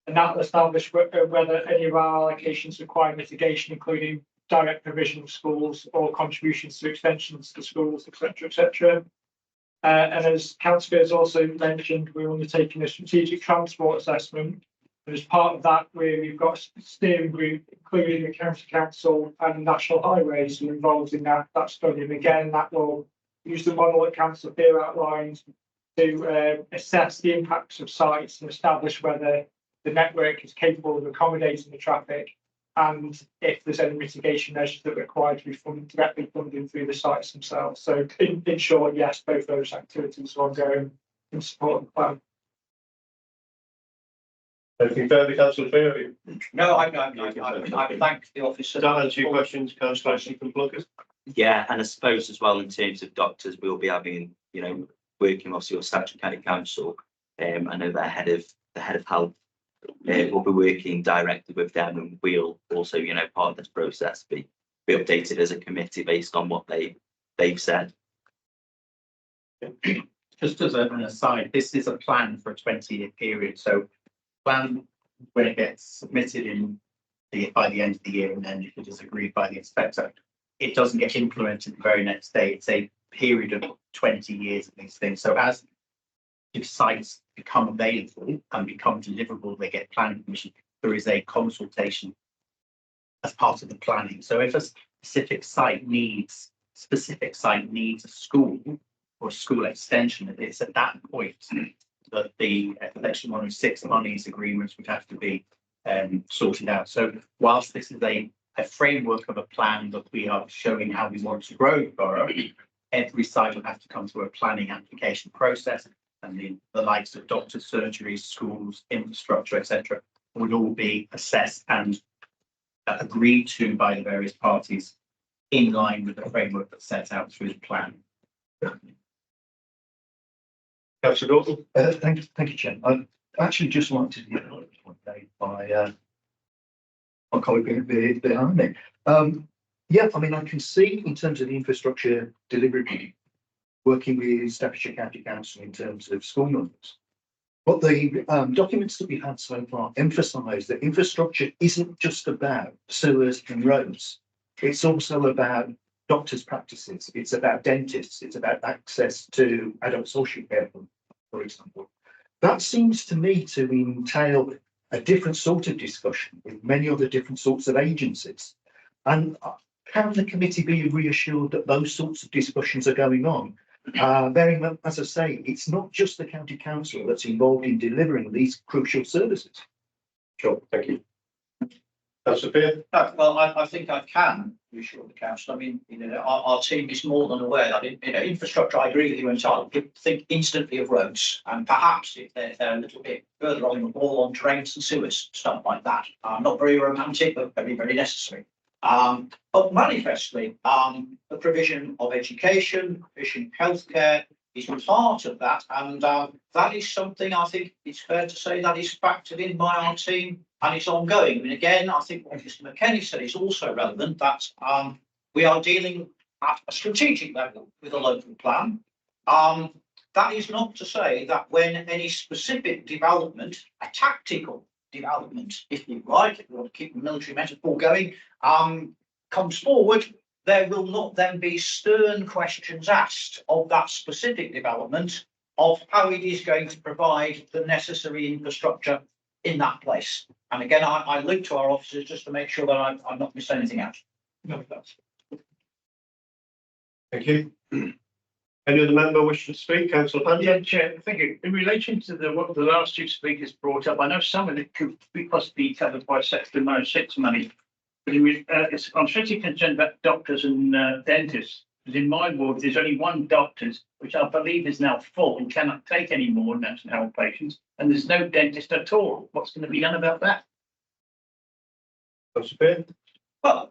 and that will establish whether any of our allocations require mitigation, including direct provision of schools or contributions to extensions to schools, etc., etc. And as councillor has also mentioned, we're undertaking a strategic transport assessment. And as part of that, we've got a steering group, including the county council and National Highways, who are involved in that study. And again, that will use the model that councillor Beer outlined to assess the impacts of sites and establish whether the network is capable of accommodating the traffic, and if there's any mitigation measures that are required to be directly funded through the sites themselves. So in short, yes, both those activities are ongoing in support of the plan. Anything further, councillor Beard? No, I thank the officer. That answer your questions, councillor Plunkett? Yeah, and I suppose as well in terms of doctors, we'll be having, working obviously with Statute County Council. I know the head of health will be working directly with them, and we'll also, part of this process be updated as a committee based on what they've said. Just as an aside, this is a plan for a 20-year period. So plan when it gets submitted by the end of the year, and then if it is agreed by the inspector, it doesn't get implemented the very next day. It's a period of 20 years of these things. So if sites become available and become deliverable, they get planning permission, there is a consultation as part of the planning. So if a specific site needs a school or a school extension, it's at that point that the Section 106 monies agreements would have to be sorted out. So whilst this is a framework of a plan that we are showing how we want to grow the borough, every site will have to come through a planning application process, and the likes of doctors, surgeries, schools, infrastructure, etc., would all be assessed and agreed to by the various parties in line with the framework that's set out through the plan. Councillor Gordon? Thank you, Chair. I'd actually just like to get a point made by my colleague behind me. Yeah, I mean, I can see in terms of the infrastructure delivery, working with Staffordshire County Council in terms of school numbers. But the documents that we've had so far emphasise that infrastructure isn't just about sewers and roads. It's also about doctors' practices. It's about dentists. It's about access to adult social care, for example. That seems to me to entail a different sort of discussion with many other different sorts of agencies. And can the committee be reassured that those sorts of discussions are going on As I say, it's not just the county council that's involved in delivering these crucial services. Sure, thank you. Councillor Pearce? Well, I think I can reassure the council. I mean, our team is more than aware that, infrastructure, I agree with you entirely. People think instantly of roads, and perhaps if they're a little bit further on the ball on drains and sewers, stuff like that. Not very romantic, but very, very necessary. But manifestly, the provision of education, provision of healthcare is part of that, and that is something I think it's fair to say that is factored in by our team. And it's ongoing. And again, I think what Mr. McKenny said is also relevant, that we are dealing at a strategic level with a local plan. That is not to say that when any specific development, a tactical development, if you like, if you want to keep the military metaphor going, comes forward, there will not then be stern questions asked of that specific development, of how it is going to provide the necessary infrastructure in that place. And again, I look to our officers just to make sure that I'm not missed anything out. No, that's. Thank you. Any other member wishing to speak? Councillor Panda? Yeah, Chair, thank you. In relation to what the last two speakers brought up, I know some of it could be possibly covered by Section 106 money. But I'm strictly concerned about doctors and dentists. Because in my ward, there's only one doctor, which I believe is now full and cannot take any more national health patients. And there's no dentist at all. What's going to be done about that? Councillor Pearce? Well,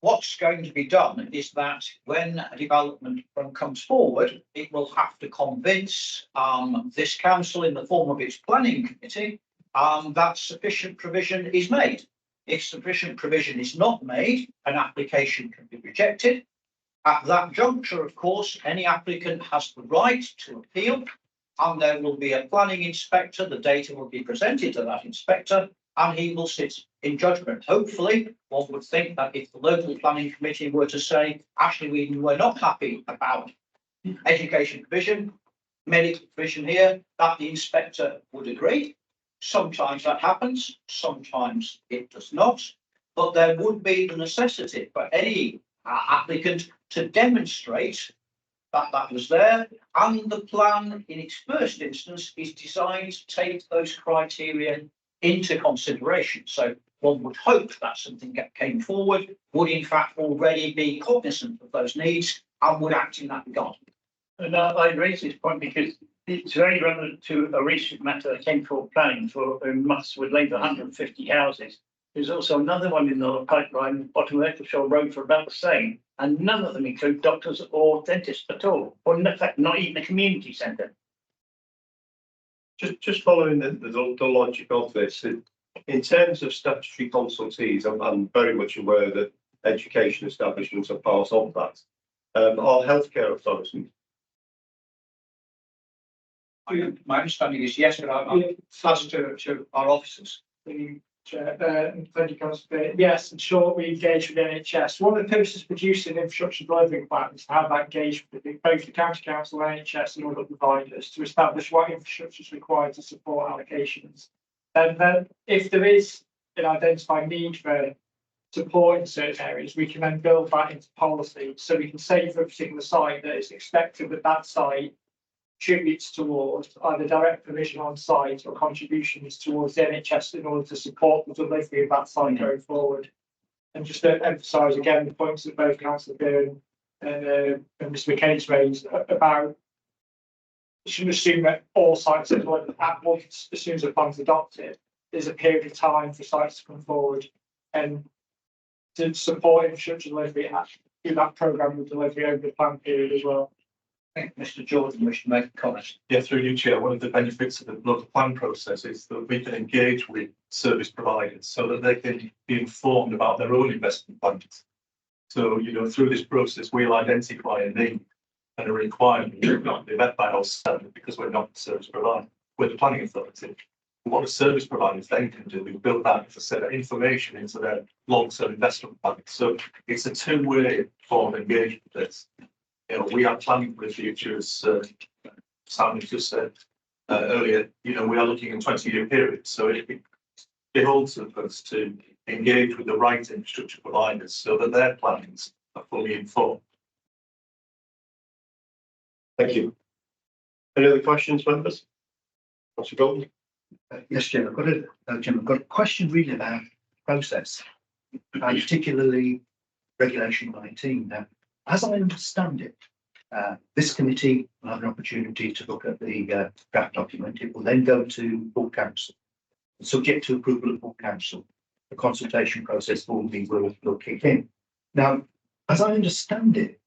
what's going to be done is that when a development comes forward, it will have to convince this council in the form of its planning committee that sufficient provision is made. If sufficient provision is not made, an application can be rejected. At that juncture, of course, any applicant has the right to appeal, and there will be a planning inspector. The data will be presented to that inspector, and he will sit in judgment. Hopefully, one would think that if the local planning committee were to say, actually, we were not happy about education provision, medical provision here, that the inspector would agree. Sometimes that happens, sometimes it does not, but there would be the necessity for any applicant to demonstrate that that was there, and the plan in its first instance is designed to take those criteria into consideration. So one would hope that something that came forward would in fact already be cognizant of those needs and would act in that regard. And I raise this point because it's very relevant to a recent matter that came for planning for Mutts would leave 150 houses. There's also another one in the pipeline, bottom of Eccleshall Road, for about the same, and none of them include doctors or dentists at all, or in fact, not even a community centre. Just following the logic of this, in terms of statutory consultees, I'm very much aware that education establishments are part of that. Our healthcare authorities. My understanding is yes, but I'm asked to our officers. Thank you, Councillor. Yes, in short, we engage with NHS. One of the purposes of producing an infrastructure delivery plan is to have that engagement with both the county council, NHS, and other providers to establish what infrastructure is required to support allocations. And then, if there is an identified need for support in certain areas, we can then build that into policy. So we can say for a particular site that it's expected that that site contributes towards either direct provision on site or contributions towards the NHS in order to support the delivery of that site going forward. And just to emphasise again the points that both Councillor Byrne and Mr. McKenna's raised about, you shouldn't assume that all sites are delivered at once as soon as the plan's adopted. There's a period of time for sites to come forward and to support infrastructure delivery and do that programme of delivery over the plan period as well. I think Mr. Jordan wished to make a comment. Yeah, through you, Chair, one of the benefits of the local plan process is that we can engage with service providers so that they can be informed about their own investment plans. So, through this process, we'll identify a need and a requirement that cannot be met by ourselves because we're not the service provider, we're the planning authority. What the service providers then can do is build that as a set of information into their long-term investment plans. So it's a two-way form of engagement. This. We are planning for the future, as Sam just said earlier. We are looking at 20-year periods, so it beholds us to engage with the right infrastructure providers so that their plans are fully informed. Thank you. Any other questions, members? Councillor Golden? Yes, Jim, I've got a question really about process, and particularly regulation 19. Now, as I understand it, this committee will have an opportunity to look at the draft document. It will then go to full council. Subject to approval of full council, the consultation process formally will kick in. Now, as I understand it,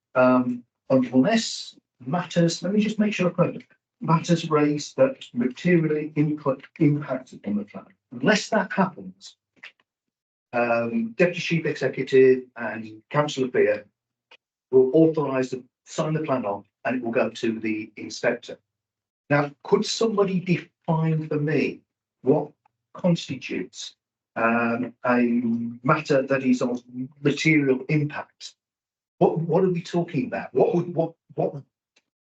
unless matters, let me just make sure I've got it, matters raised that materially impact on the plan. Unless that happens, Deputy Chief Executive and Councillor Beer will authorise to sign the plan off, and it will go to the inspector. Now, could somebody define for me what constitutes a matter that is of material impact? What are we talking about?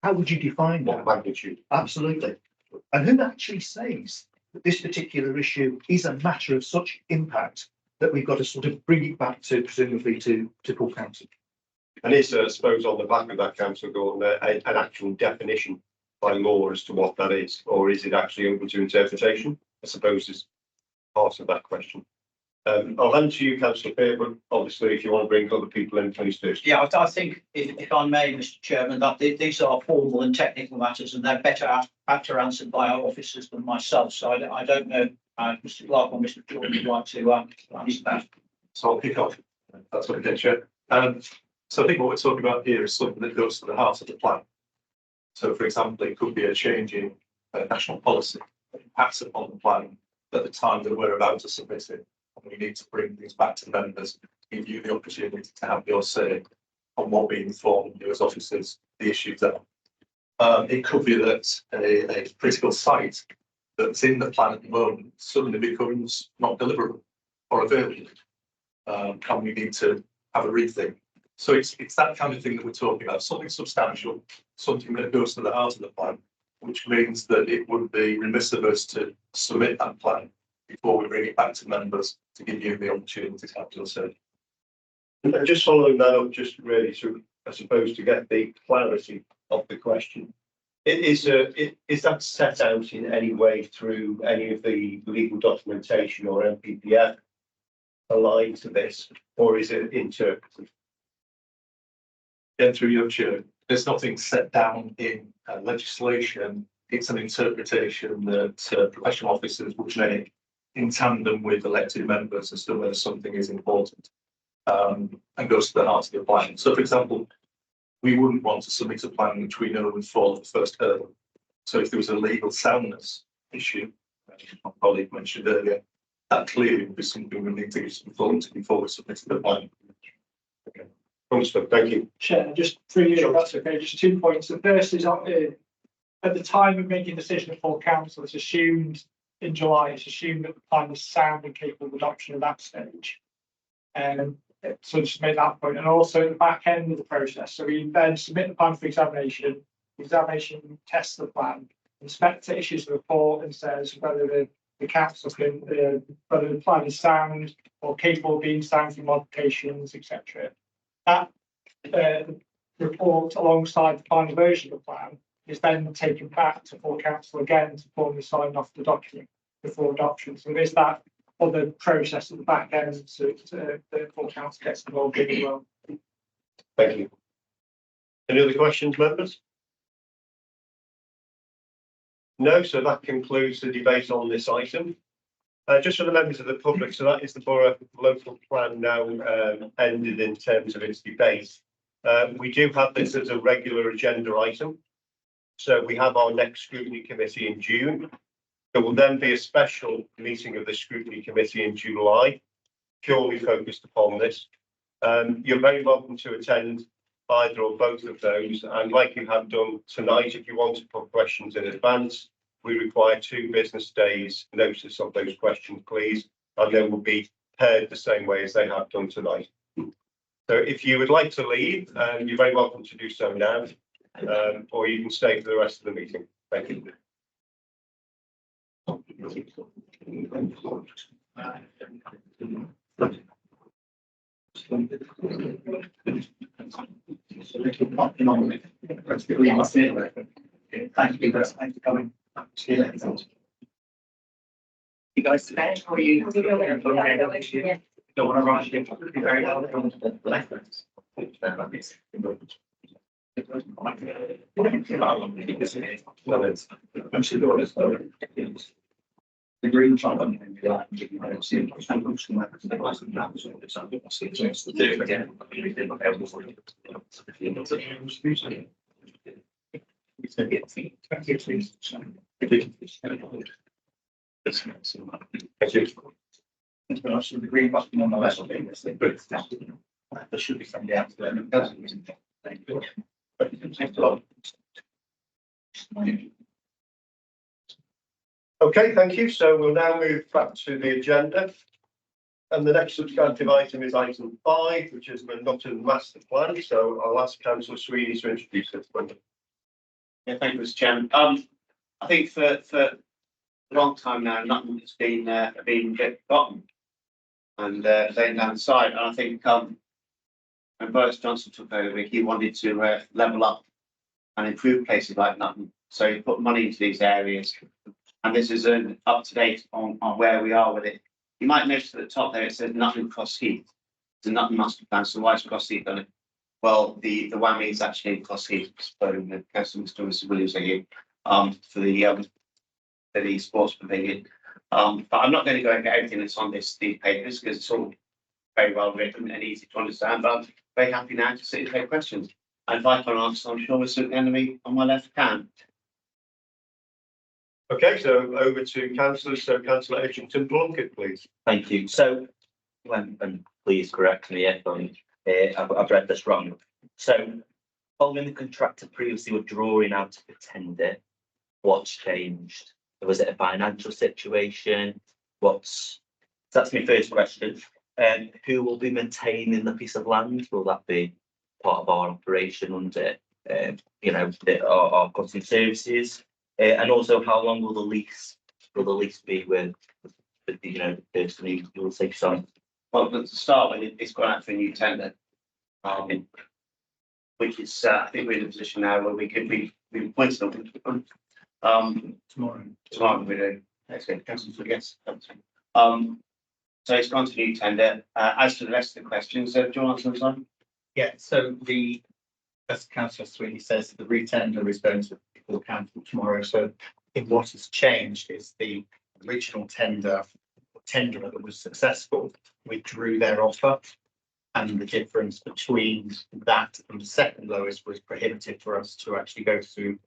How would you define that? What magnitude? Absolutely. And who actually says that this particular issue is a matter of such impact that we've got to sort of bring it back to, presumably, to full council? And is I suppose on the back of that, Councillor Gordon, an actual definition by law as to what that is, or is it actually open to interpretation? I suppose is part of that question. I'll hand to you, Councillor Peer, but obviously if you want to bring other people in, please do. Yeah, I think if I may, Mr. Chairman, that these are formal and technical matters, and they're better answered by our officers than myself. So I don't know, Mr. Clark or Mr. Jordan would like to answer that. So I'll pick up. That's what I get, Chair. So I think what we're talking about here is something that goes to the heart of the plan. So, for example, it could be a change in national policy that impacts upon the plan at the time that we're about to submit it. And we need to bring things back to the members, give you the opportunity to have your say on what we inform you as officers, the issues there. It could be that a critical site that's in the plan at the moment suddenly becomes not deliverable or available. And we need to have a rethink. So it's that kind of thing that we're talking about, something substantial, something that goes to the heart of the plan, which means that it would be remiss of us to submit that plan before we bring it back to members to give you the opportunity to have your say. And just following that up, just really to, I suppose, to get the clarity of the question. Is that set out in any way through any of the legal documentation or MPPF aligned to this, or is it interpreted? Through your chair, there's nothing set down in legislation. It's an interpretation that professional officers would make in tandem with elected members as to whether something is important and goes to the heart of the plan. So, for example, we wouldn't want to submit a plan which we know would fall at the first hurdle. So if there was a legal soundness issue, my colleague mentioned earlier, that clearly would be something we need to give some thought to before we submit the plan. Okay. Understood. Thank you. Chair, just 3 years, if that's okay, just 2 points. The first is at the time of making a decision at full council, it's assumed in July, it's assumed that the plan is sound and capable of adoption at that stage. So just make that point. And also at the back end of the process. So we then submit the plan for examination, tests the plan, inspector issues the report and says whether the council can, whether the plan is sound or capable of being sound through modifications, etc. That report alongside the final version of the plan is then taken back to full council again to formally sign off the document before adoption. So there's that other process at the back end to the full council gets involved in as well. Thank you. Any other questions, members? No, so that concludes the debate on this item. Just for the members of the public, so that is the borough local plan now ended in terms of its debate. We do have this as a regular agenda item. So we have our next scrutiny committee in June. There will then be a special meeting of the scrutiny committee in July, purely focused upon this. You're very welcome to attend either or both of those. And like you have done tonight, if you want to put questions in advance, we require 2 business days notice of those questions, please. And they will be paired the same way as they have done tonight. So if you would like to leave, you're very welcome to do so now, or you can stay for the rest of the meeting. Thank you. Thank you, thanks for coming. See you later. You guys today, how are you? Don't want to rush you. Be very helpful. The green fund. The green button on the left. There should be somebody else there. Okay, thank you. So we'll now move back to the agenda. And the next substantive item is item 5, which is the Nottingham Master Plan. So I'll ask Councillor Sweeney to introduce it. Yeah, thank you, Mr. Chairman. I think for a long time now, nothing has been forgotten and laid down the side. And I think when Boris Johnson took over, he wanted to level up and improve places like Nottingham. So he put money into these areas, and this is an up to date on where we are with it. You might notice at the top there it says Nottingham Cross Heath. It's a Nottingham Master Plan. So why is Cross Heath on it? Well, the whammy is actually in Cross Heath. So the Councillor Mr. Williams are here for the sports pavilion. But I'm not going to go into everything that's on these papers because it's all very well written and easy to understand. But I'm very happy now to sit and take questions. And if I can answer, I'm sure Mr. Enemy on my left can. Okay, so over to councillors. So Councillor Edgington Plunkett, please. Thank you. So, and please correct me if I've read this wrong. So, following the contractor previously withdrawing out of the tender, what's changed? Was it a financial situation? That's my first question. Who will be maintaining the piece of land? Will that be part of our operation under, our cutting services? And also, how long will the lease be with the person who will take some? Well, to start with, it's gone out for a new tender, which is I think we're in a position now where we could be appointed tomorrow we do. Let's get council yes. So it's gone to new tender. As to the rest of the questions, do you want to answer them? Yeah, so as Councillor Sweeney says, the retender is going to be full council tomorrow. So what has changed is the original tenderer that was successful withdrew their offer, and the difference between that and the second lowest was prohibitive for us to actually go through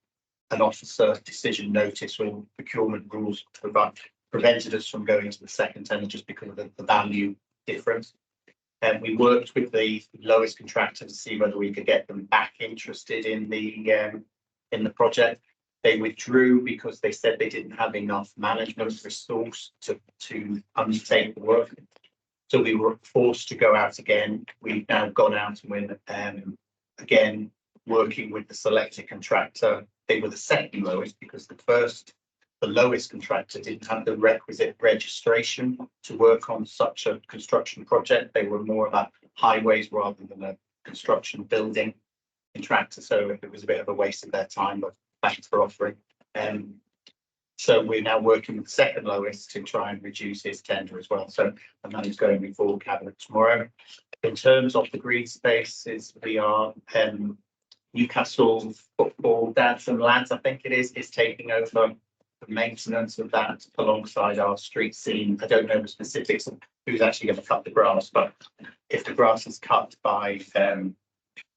an officer decision notice when procurement rules prevented us from going to the second tender just because of the value difference. And we worked with the lowest contractor to see whether we could get them back interested in the project. They withdrew because they said they didn't have enough management resource to undertake the work. So we were forced to go out again. We've now gone out and we're again working with the selected contractor. They were the second lowest because the lowest contractor didn't have the requisite registration to work on such a construction project. They were more about highways rather than a construction building contractor. So it was a bit of a waste of their time, but thanks for offering. So we're now working with the second lowest to try and reduce his tender as well. So, and that is going before cabinet tomorrow. In terms of the green spaces, we are Newcastle Football Dads and Lads, I think it is taking over the maintenance of that alongside our street scene. I don't know the specifics of who's actually going to cut the grass, but if the grass is cut by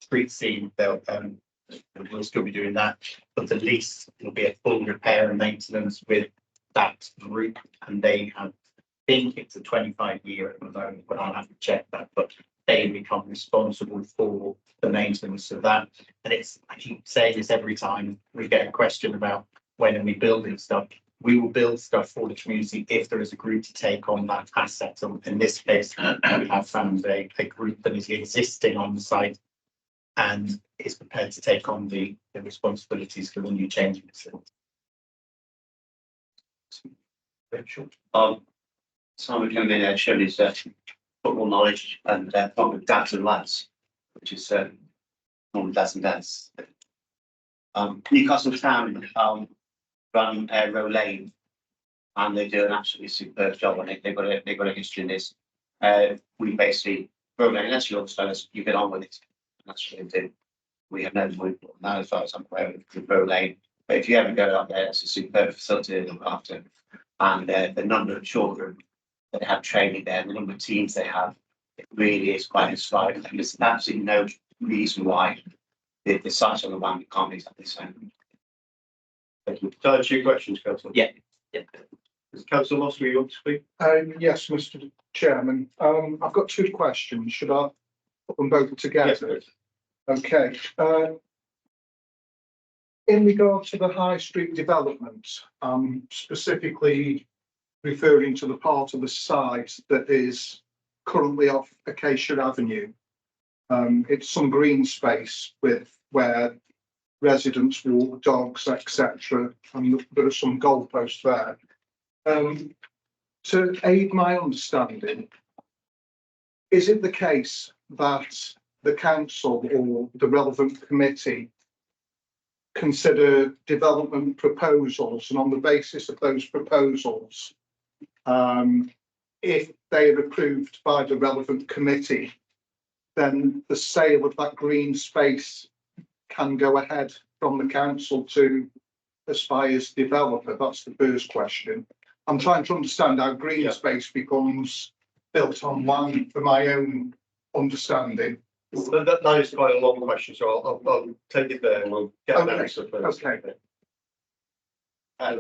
street scene, we'll still be doing that. But the lease will be a full repair and maintenance with that group, and they have, I think it's a 25-year at the moment, but I'll have to check that. But they become responsible for the maintenance of that. And I keep saying this every time we get a question about when are we building stuff. We will build stuff for the community if there is a group to take on that asset. So in this case, we have found a group that is existing on the site and is prepared to take on the responsibilities for the new changing facility. Simon came in and showed his football knowledge and not with dads and lads, which is not with dads and dads. Newcastle Town, run Row Lane. And they do an absolutely superb job on it. They've got a history in this. We basically, Row Lane, unless you're fellas, you get on with it. That's what they do. We have no movement on that as far as I'm aware with Row Lane. But if you ever go up there, it's a superb facility to look after. And the number of children that have training there, the number of teams they have, it really is quite inspiring. And there's absolutely no reason why the site on the one can't be exactly the same. Thank you. Can I ask you questions, Councillor? Yeah. Is Councillor Moss, will you want to speak? Yes, Mr. Chairman. I've got two questions. Should I put them both together? Yes, please. Okay. In regard to the High Street development, specifically referring to the part of the site that is currently off Acacia Avenue. It's some green space where residents walk, dogs, etc. And there are some goalposts there. To aid my understanding, is it the case that the council or the relevant committee consider development proposals, and on the basis of those proposals, if they are approved by the relevant committee, then the sale of that green space can go ahead from the council to Aspire's developer? That's the first question. I'm trying to understand how green space becomes built on land for my own understanding. That is quite a long question, so I'll take it there and we'll get an answer first. Okay.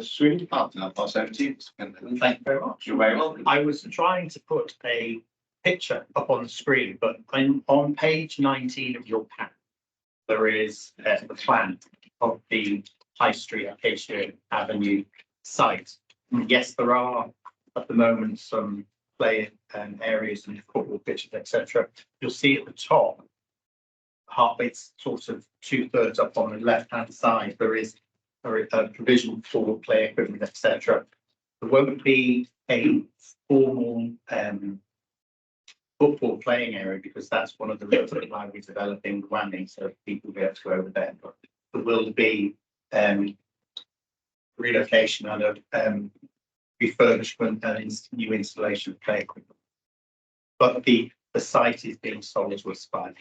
Sweeney? I'll pass over to you. Thank you very much. You're very welcome. I was trying to put a picture up on the screen, but on page 19 of your pack, there is the plan of the High Street Acacia Avenue site. And yes, there are at the moment some play areas and football pitches, etc. You'll see at the top, it's sort of 2/3 up on the left-hand side. There is a provision for play equipment, etc. There won't be a formal football playing area because that's one of the roads that we're developing Wanning, so people will be able to go over there. But there will be relocation and a refurbishment and new installation of play equipment. But the site is being sold to Aspire.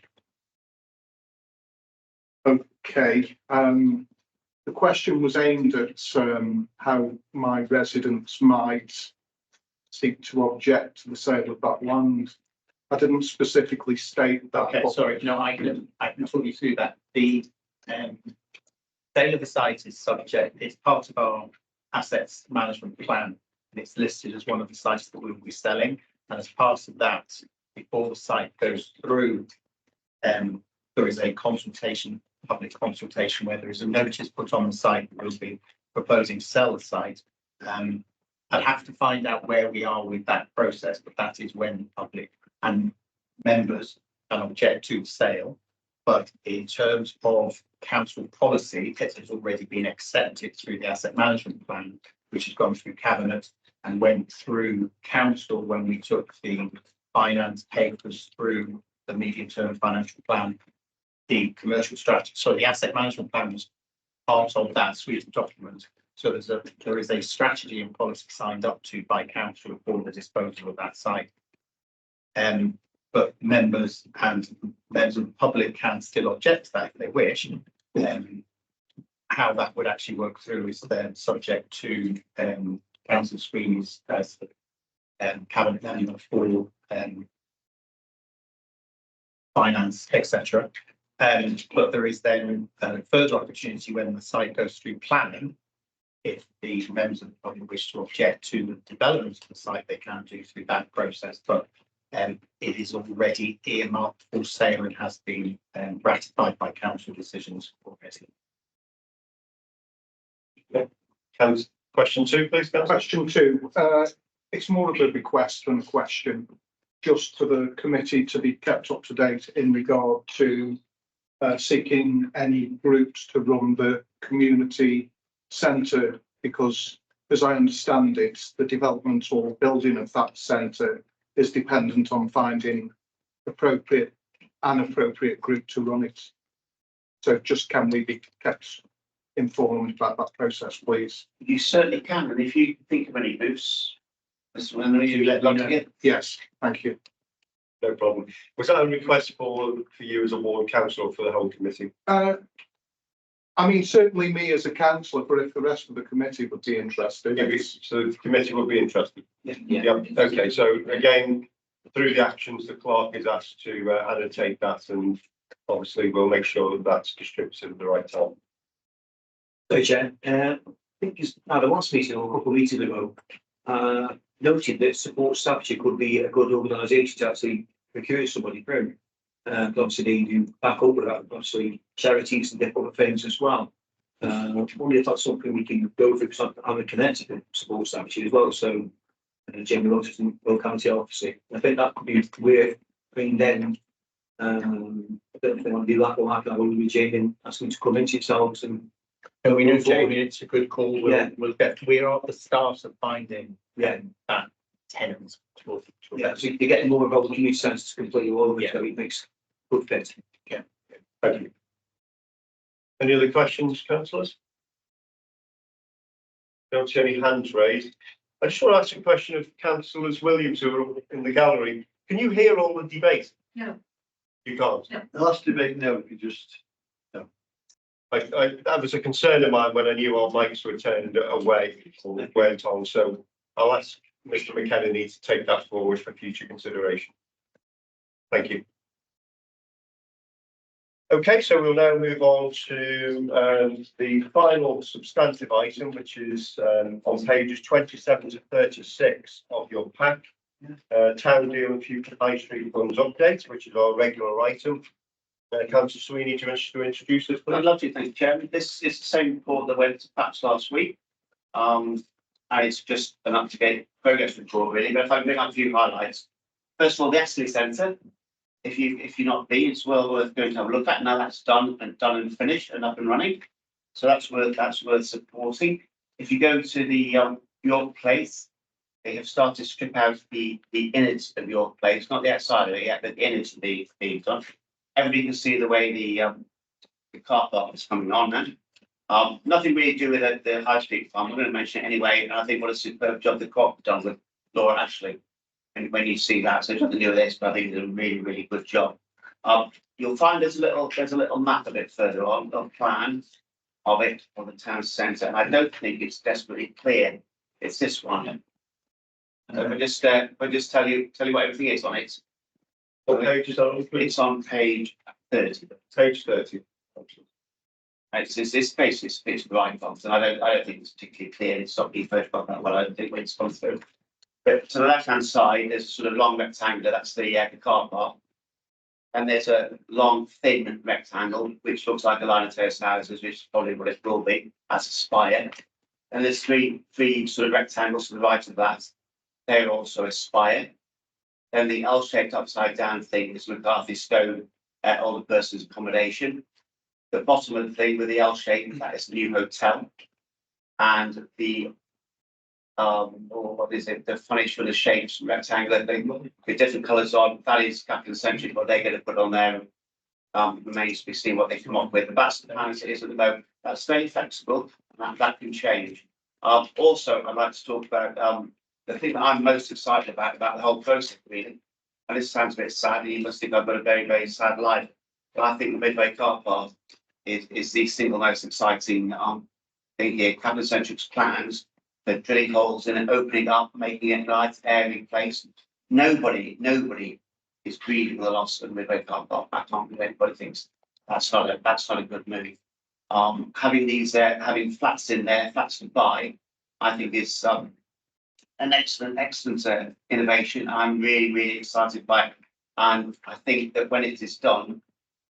Okay. The question was aimed at how my residents might seek to object to the sale of that land. I didn't specifically state that. Okay, sorry, no, I can talk you through that. The sale of the site is subject, it's part of our assets management plan, and it's listed as one of the sites that we will be selling. And as part of that, before the site goes through, there is a consultation, public consultation, where there is a notice put on the site that we'll be proposing to sell the site. I'd have to find out where we are with that process, but that is when the public and members can object to the sale. But in terms of council policy, it has already been accepted through the asset management plan, which has gone through cabinet and went through council when we took the finance papers through the medium-term financial plan. The commercial strategy, so the asset management plan was part of that suite of documents. So there is a strategy and policy signed up to by council for the disposal of that site. But members of the public can still object to that if they wish. How that would actually work through is then subject to council screenings as cabinet member for finance, etc. But there is then a further opportunity when the site goes through planning. If the members of the public wish to object to the development of the site, they can do through that process. But it is already earmarked for sale and has been ratified by council decisions already. Question 2, please, Councillor. Question 2. It's more of a request than a question, just for the committee to be kept up to date in regard to seeking any groups to run the community centre, because as I understand it, the development or building of that centre is dependent on finding an appropriate group to run it. So just can we be kept informed about that process, please. You certainly can, and if you think of any moves, this is when you let love to get. Yes, thank you. No problem. Was that a request for you as a ward councillor for the whole committee? I mean, certainly me as a councillor, but if the rest of the committee would be interested. So the committee would be interested? Yeah. Okay, so again, through the actions, the clerk is asked to annotate that, and obviously we'll make sure that that's distributed at the right time. So, Chair, I think it's the last meeting or a couple of meetings ago, noted that support Staffordshire could be a good organisation to actually procure somebody through. Obviously, they do back up with that, obviously, charities and different things as well. I wonder if that's something we can go through, because I'm connected to support Staffordshire as well. So, Jamie Rogers and Will County, obviously. I think that could be worth bringing them. I don't know if they want to do that or happen. I will be Jamie asking to come into yourselves and. And we know, Jamie, it's a good call. Yeah. We're at the start of finding Yeah. that tenants. Yeah, so you're getting more involved in the community centre to completely all of it, so it makes good fit. Thank you. Any other questions, councillors? Don't see any hands raised. I just want to ask a question of councillors Williams who are in the gallery. Can you hear all the debate? No. You can't? No. The last debate, no, you just. No. That was a concern of mine when I knew our mics were turned away or weren't on, so I'll ask Mr. McKenna to take that forward for future consideration. Thank you. Okay, so we'll now move on to the final substantive item, which is on pages 27 to 36 of your pack. Town Deal and Future High Street Funds update, which is our regular item. Councillor Sweeney, do you want to introduce this, please? I'd love to, thank you, Chairman. This is the same report that went to PAPS last week. And it's just an up-to-date progress report, really. But if I bring up a few highlights. First of all, the Astley Centre. If you've not been, it's well worth going to have a look at. Now that's done and finished and up and running. So that's worth supporting. If you go to the York Place, they have started to strip out the innards of York Place, not the outside of it yet, but the innards being done. Everybody can see the way the car park is coming on now. Nothing really to do with the High Street Farm. I'm going to mention it anyway. And I think what a superb job the co-op done with Laura Ashley. And when you see that, so it's nothing to do with this, but I think it's a really, really good job. You'll find there's a little map a bit further on, a plan of it, of the town centre, and I don't think it's desperately clear. It's this one. I'll just tell you what everything is on it. What page is that on? It's on page 30. Page 30. It's basically it's right fonts, and I don't think it's particularly clear. It's not being photographed that well. I don't think when it's gone through. But to the left-hand side, there's a sort of long rectangle. That's the car park. And there's a long, thin rectangle, which looks like a line of terrace houses, which is probably what it will be, as a spire. And there's three sort of rectangles to the right of that. They're also a spire. Then the L-shaped upside-down thing is McCarthy Stone, older person's accommodation. The bottom of the thing with the L-shape, that is the new hotel. And the or what is it? The funny sort of shapes, rectangular thing with different colours on. That is Capital Century, what they're going to put on there. Remains to be seen what they come up with. But that's the plan as it is at the moment. That's very flexible, and that can change. Also, I'd like to talk about the thing that I'm most excited about the whole process, really. And this sounds a bit sad, and you must think I've got a very, very sad life. But I think the Midway car park is the single most exciting thing here. Capital Centric's plans. The drilling holes in it, opening up, making it a nice airy place. Nobody is grieving the loss of the Midway car park. I can't believe anybody thinks that's not a good move. Having these having flats in there, flats to buy, I think is an excellent innovation. I'm really excited by it, and I think that when it is done,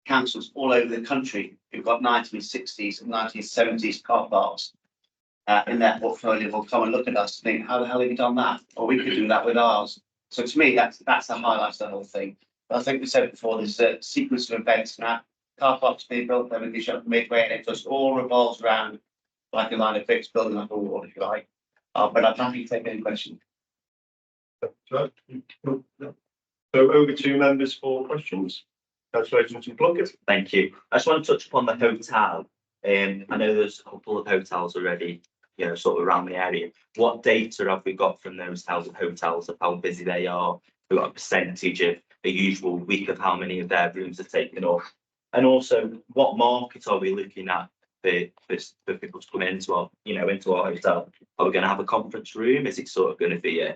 councils all over the country who've got 1960s and 1970s car parks in their portfolio will come and look at us and think, how the hell have you done that? Or we could do that with ours. So to me, that's the highlight of the whole thing. But I think we said before, there's a sequence of events now. Car parks being built, then we can shut Midway, and it just all revolves around like a line of bricks, building up a wall, if you like. But I'm happy to take any questions. So over to members for questions. Councillor Plunkett. Thank you. I just want to touch upon the hotel. I know there's a couple of hotels already, you know, sort of around the area. What data have we got from those hotels of how busy they are? We've got a percentage of a usual week of how many of their rooms are taken up. And also, what market are we looking at for people to come into our, you know, into our hotel? Are we going to have a conference room? Is it sort of going to be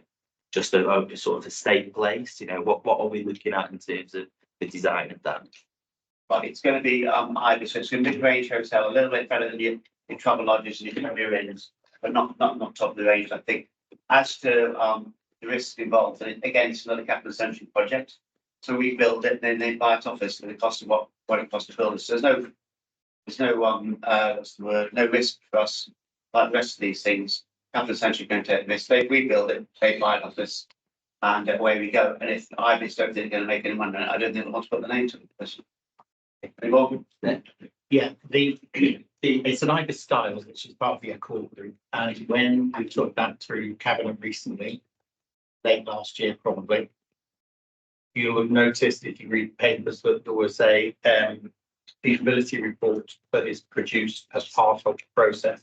just a sort of a state place? You know, what are we looking at in terms of the design of that? But it's going to be either, so it's a mid-range hotel, a little bit better than your travel lodges and your Premier Inns, but not top of the range, I think. As to the risks involved, and again, it's another capital centric project. So we build it, then they buy it off us for the cost of what it costs to build it. So there's no what's the word, no risk for us like the rest of these things. Capital centric going to take risk. We build it, they buy it off us, and away we go. And if Ibis don't think they're going to make any money, I don't think they want to put the name to it. Yeah, it's an IBIS style, which is part of the Accord Group. And when we took that through Cabinet recently, late last year probably, you'll have noticed if you read papers that there was a feasibility report that is produced as part of the process.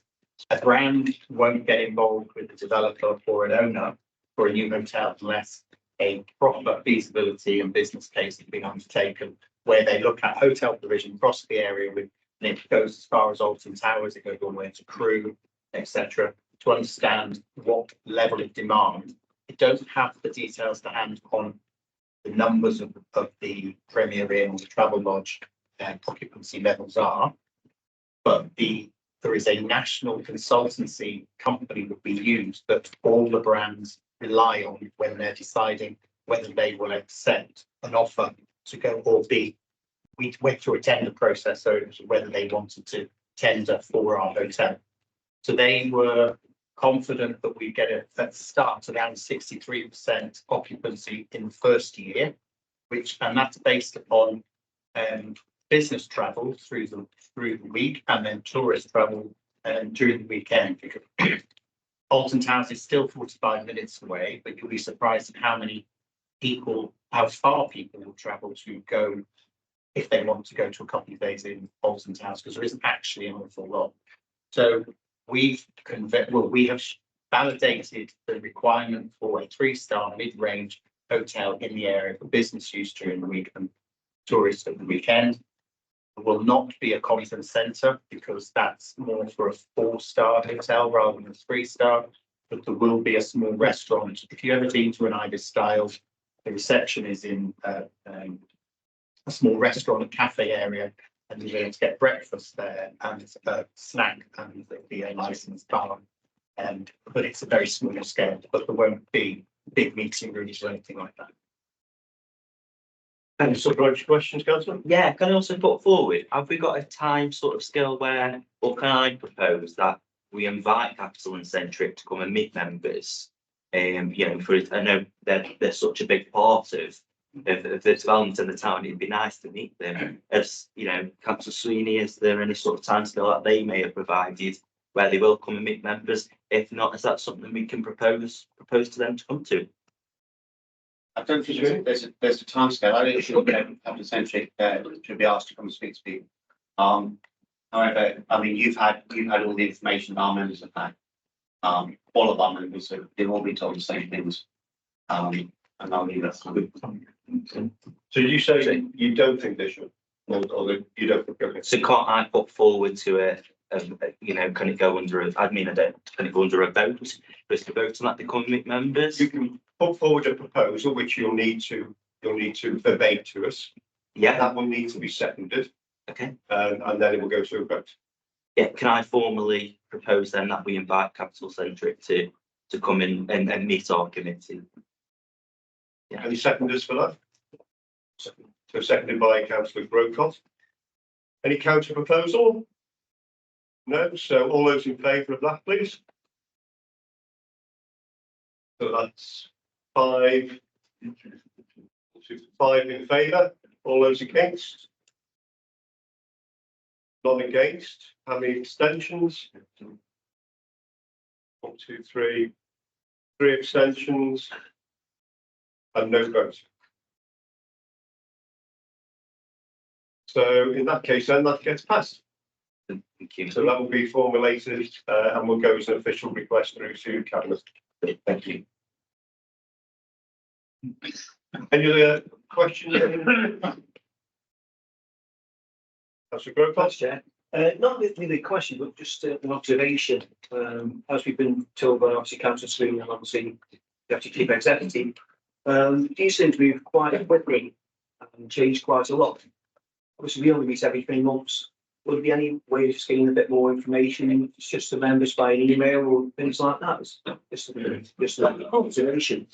A brand won't get involved with the developer or an owner for a new hotel unless a proper feasibility and business case has been undertaken, where they look at hotel provision across the area with, and it goes as far as Alton Towers, it goes all the way to Crewe, etc., to understand what level of demand. It doesn't have the details to hand on the numbers of the Premier Inn or the Travel Lodge occupancy levels are, but there is a national consultancy company that we use that all the brands rely on when they're deciding whether they will accept an offer to go or be. We went through a tender process, so it was whether they wanted to tender for our hotel. So they were confident that we get it at the start around 63% occupancy in the first year, and that's based upon business travel through the week and then tourist travel during the weekend. Because Alton Towers is still 45 minutes away, but you'll be surprised at how far people will travel to go if they want to go to a couple of days in Alton Towers, because there isn't actually an awful lot. So we have validated the requirement for a 3-star mid-range hotel in the area for business use during the week and tourists at the weekend. There will not be a conference centre because that's more for a 4-star hotel rather than a 3-star. But there will be a small restaurant. If you ever been to an IBIS style, the reception is in a small restaurant and cafe area, and you'll be able to get breakfast there and a snack, and there'll be a licensed bar. But it's a very small scale, but there won't be big meeting rooms or anything like that. Any sort questions, Councillor? Yeah, can I also put forward, have we got a time sort of scale where, or can I propose that we invite Capital and Centric to come and meet members? You know, I know they're such a big part of the development of the town. It'd be nice to meet them. As you know, Councillor Sweeney, is there any sort of time scale that they may have provided where they will come and meet members? If not, is that something we can propose to them to come to? I don't think there's a timescale. I think Capital Centric should be asked to come and speak to people. However, I mean, you've had all the information our members have had. All of our members they've all been told the same things. And I'll leave that. So you say you don't think they should, or you don't think? So can't I put forward to you know, can it go under a? I mean, can it go under a vote? Just a vote to let the committee members. You can put forward a proposal which you'll need to verbate to us. Yeah, that will need to be seconded. Okay. And then it will go to a vote. Yeah, can I formally propose then that we invite Capital Centric to come in and meet our committee? Yeah. Any seconders for that? So seconded by Councillor Grocott. Any counter proposal? No. So all those in favour of that, please. So that's 5 in favour. All those against? None against. How many abstentions? 1, 2, 3. 3 abstentions. And no vote. So in that case, then that gets passed. Thank you. So that will be formulated and will go as an official request through to cabinet. Thank you. Any other questions? Councillor Grove? Thanks, Chair. Not really a question, but just an observation. As we've been told by obviously Councillor Sweeney and obviously Deputy Chief Executive, you seem to move quite quickly and change quite a lot. Obviously, we only meet every 3 months. Would there be any way of getting a bit more information, just to members by email or things like that? Just an observation.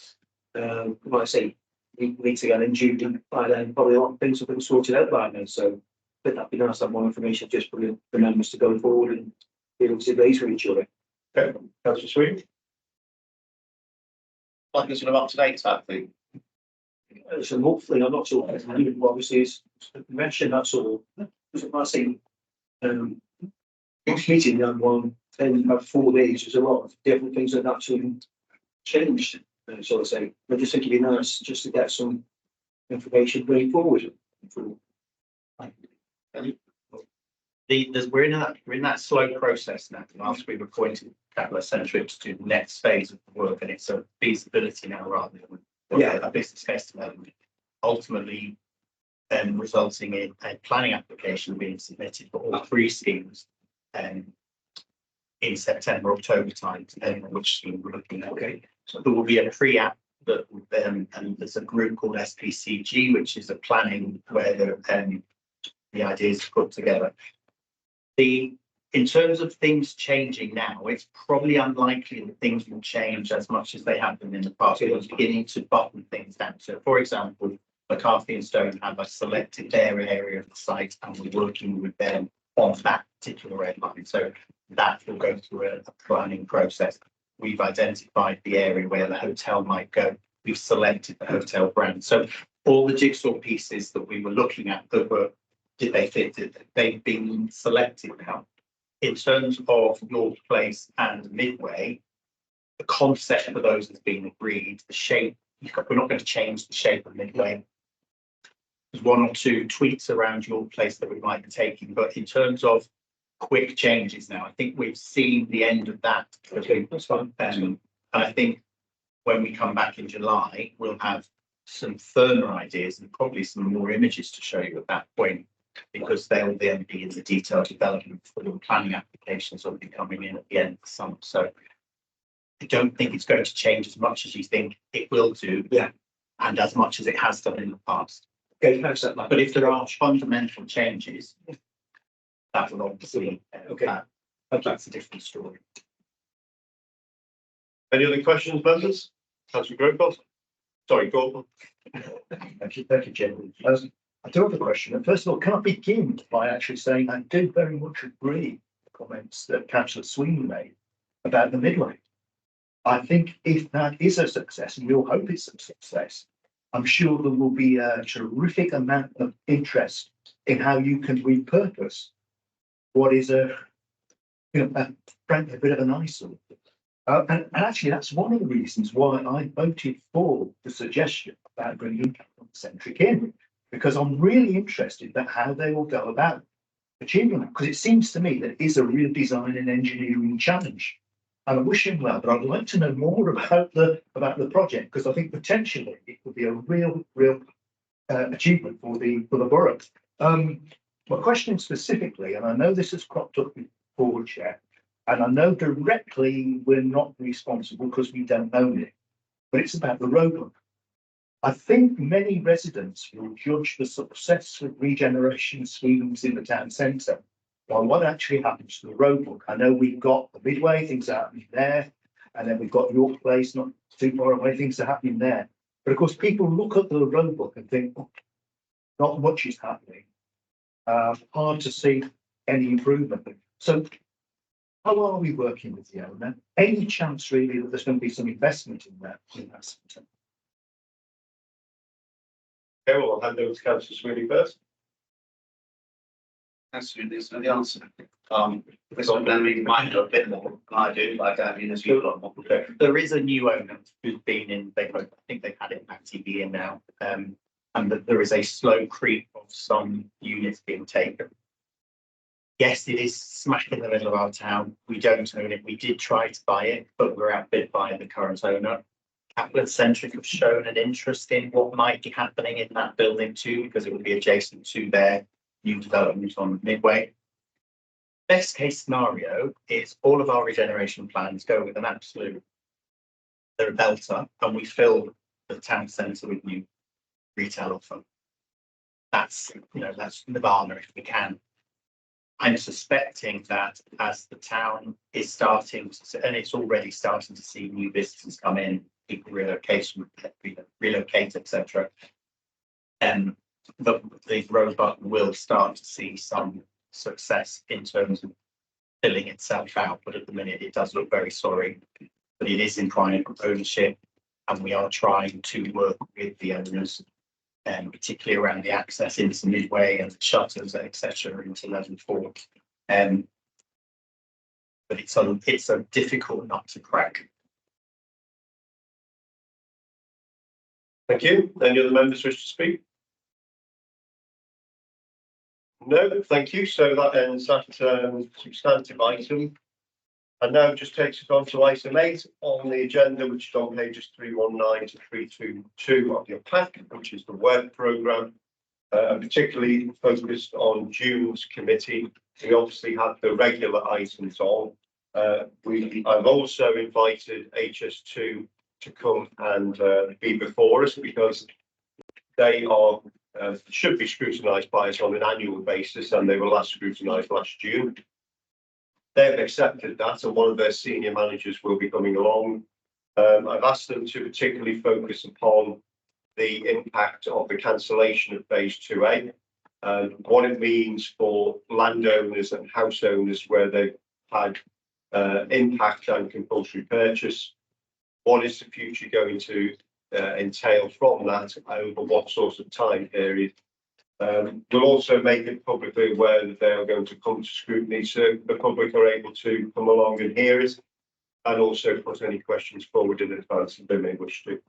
Like I say, we need to get in June, by then probably a lot of things have been sorted out by now, so I think that'd be nice to have more information just for the members to go forward and be able to raise with each other. Okay, Councillor Sweeney? Like a sort of up to date type thing. It's a monthly, I'm not sure, obviously is mentioned, that's all. I think, each meeting, that one, then about 4 days, there's a lot of different things that actually changed. So I say, I just think it'd be nice just to get some information going forward. We're in that slow process now. After we've appointed capital centric to the next phase of the work, and it's a feasibility now rather than a business case development. Ultimately, resulting in a planning application being submitted for all 3 schemes in September, October time, depending on which scheme we're looking at. Okay, so there will be a pre-app that and there's a group called SPCG, which is a planning where the ideas are put together. In terms of things changing now, it's probably unlikely that things will change as much as they have been in the past. We're beginning to button things down. So, for example, McCarthy and Stone have selected their area of the site, and we're working with them on that particular red line. So that will go through a planning process. We've identified the area where the hotel might go. We've selected the hotel brand. So all the jigsaw pieces that we were looking at that were, did they fit? They've been selected now. In terms of York Place and Midway, the concept for those has been agreed. The shape, we're not going to change the shape of Midway. There's 1 or 2 tweaks around York Place that we might be taking, but in terms of quick changes now, I think we've seen the end of that. Okay, that's fine. And I think when we come back in July, we'll have some firmer ideas and probably some more images to show you at that point, because they'll then be in the detailed development for the planning applications will be coming in at the end of the summer. So I don't think it's going to change as much as you think it will do, and as much as it has done in the past. Okay, thanks that. But if there are fundamental changes, that will obviously that's a different story. Any other questions, members? Councillor Grove? Sorry, Gordon. Thank you, Jim. I do have a question. And first of all, can I begin by actually saying I do very much agree with the comments that Councillor Sweeney made about the Midway. I think if that is a success, and we'll hope it's a success, I'm sure there will be a terrific amount of interest in how you can repurpose what is frankly a bit of an eyesore. And actually, that's one of the reasons why I voted for the suggestion about bringing capital-centric in, because I'm really interested in how they will go about achieving that, because it seems to me that it is a real design and engineering challenge. And I wish him well, but I'd like to know more about the project, because I think potentially it would be a real achievement for the borough. My question specifically, and I know this has cropped up before, Chair, and I know directly we're not responsible because we don't own it, but it's about the roadwork. I think many residents will judge the success of regeneration schemes in the town centre by what actually happens to the roadwork. I know we've got the Midway, things are happening there, and then we've got York Place, not too far away, things are happening there. But of course, people look at the roadwork and think, oh, not much is happening. Hard to see any improvement. So how are we working with the owner? Any chance really that there's going to be some investment in that centre? Okay, well, I'll hand over to Councillor Sweeney first. Absolutely, there's no answer. This one then we might know a bit more than I do, like I mean, as you lot more. There is a new owner who's been in, I think they've had it in TV in now, and that there is a slow creep of some units being taken. Yes, it is smack in the middle of our town. We don't own it. We did try to buy it, but we're outbid by the current owner. Capital Centric have shown an interest in what might be happening in that building too, because it would be adjacent to their new development on Midway. Best case scenario is all of our regeneration plans go with an absolute, they're a belter, and we fill the town centre with new retail offer. That's, you know, that's Nirvana if we can. I'm suspecting that as the town is starting to, and it's already starting to see new businesses come in, people relocate, etc. And the robot will start to see some success in terms of filling itself out. But at the minute, it does look very sorry. But it is in private ownership, and we are trying to work with the owners, particularly around the access into Midway and the shutters, etc., into level 4. But it's a difficult nut to crack. Thank you. Any other members wish to speak? No, thank you. So that ends that substantive item. And now just takes us on to item 8 on the agenda, which is on pages 319 to 322 of your pack, which is the work programme, and particularly focused on June's committee. We obviously have the regular items on. I've also invited HS2 to come and be before us, because they are should be scrutinised by us on an annual basis, and they were last scrutinised last June. They've accepted that, and one of their senior managers will be coming along. I've asked them to particularly focus upon the impact of the cancellation of phase 2A, what it means for landowners and house owners where they've had impact and compulsory purchase. What is the future going to entail from that, over what sort of time period? We'll also make it publicly aware that they are going to come to scrutiny, so the public are able to come along and hear it, and also put any questions forward in advance if they may wish to.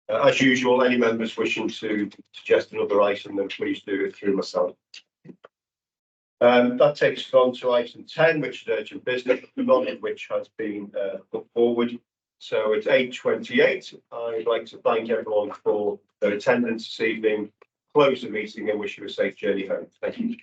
As usual, any members wishing to suggest another item, then please do it through myself. That takes us on to item 10, which is urgent business, none of which has been put forward. So it's 8:28. I'd like to thank everyone for their attendance this evening, close the meeting, and wish you a safe journey home. Thank you.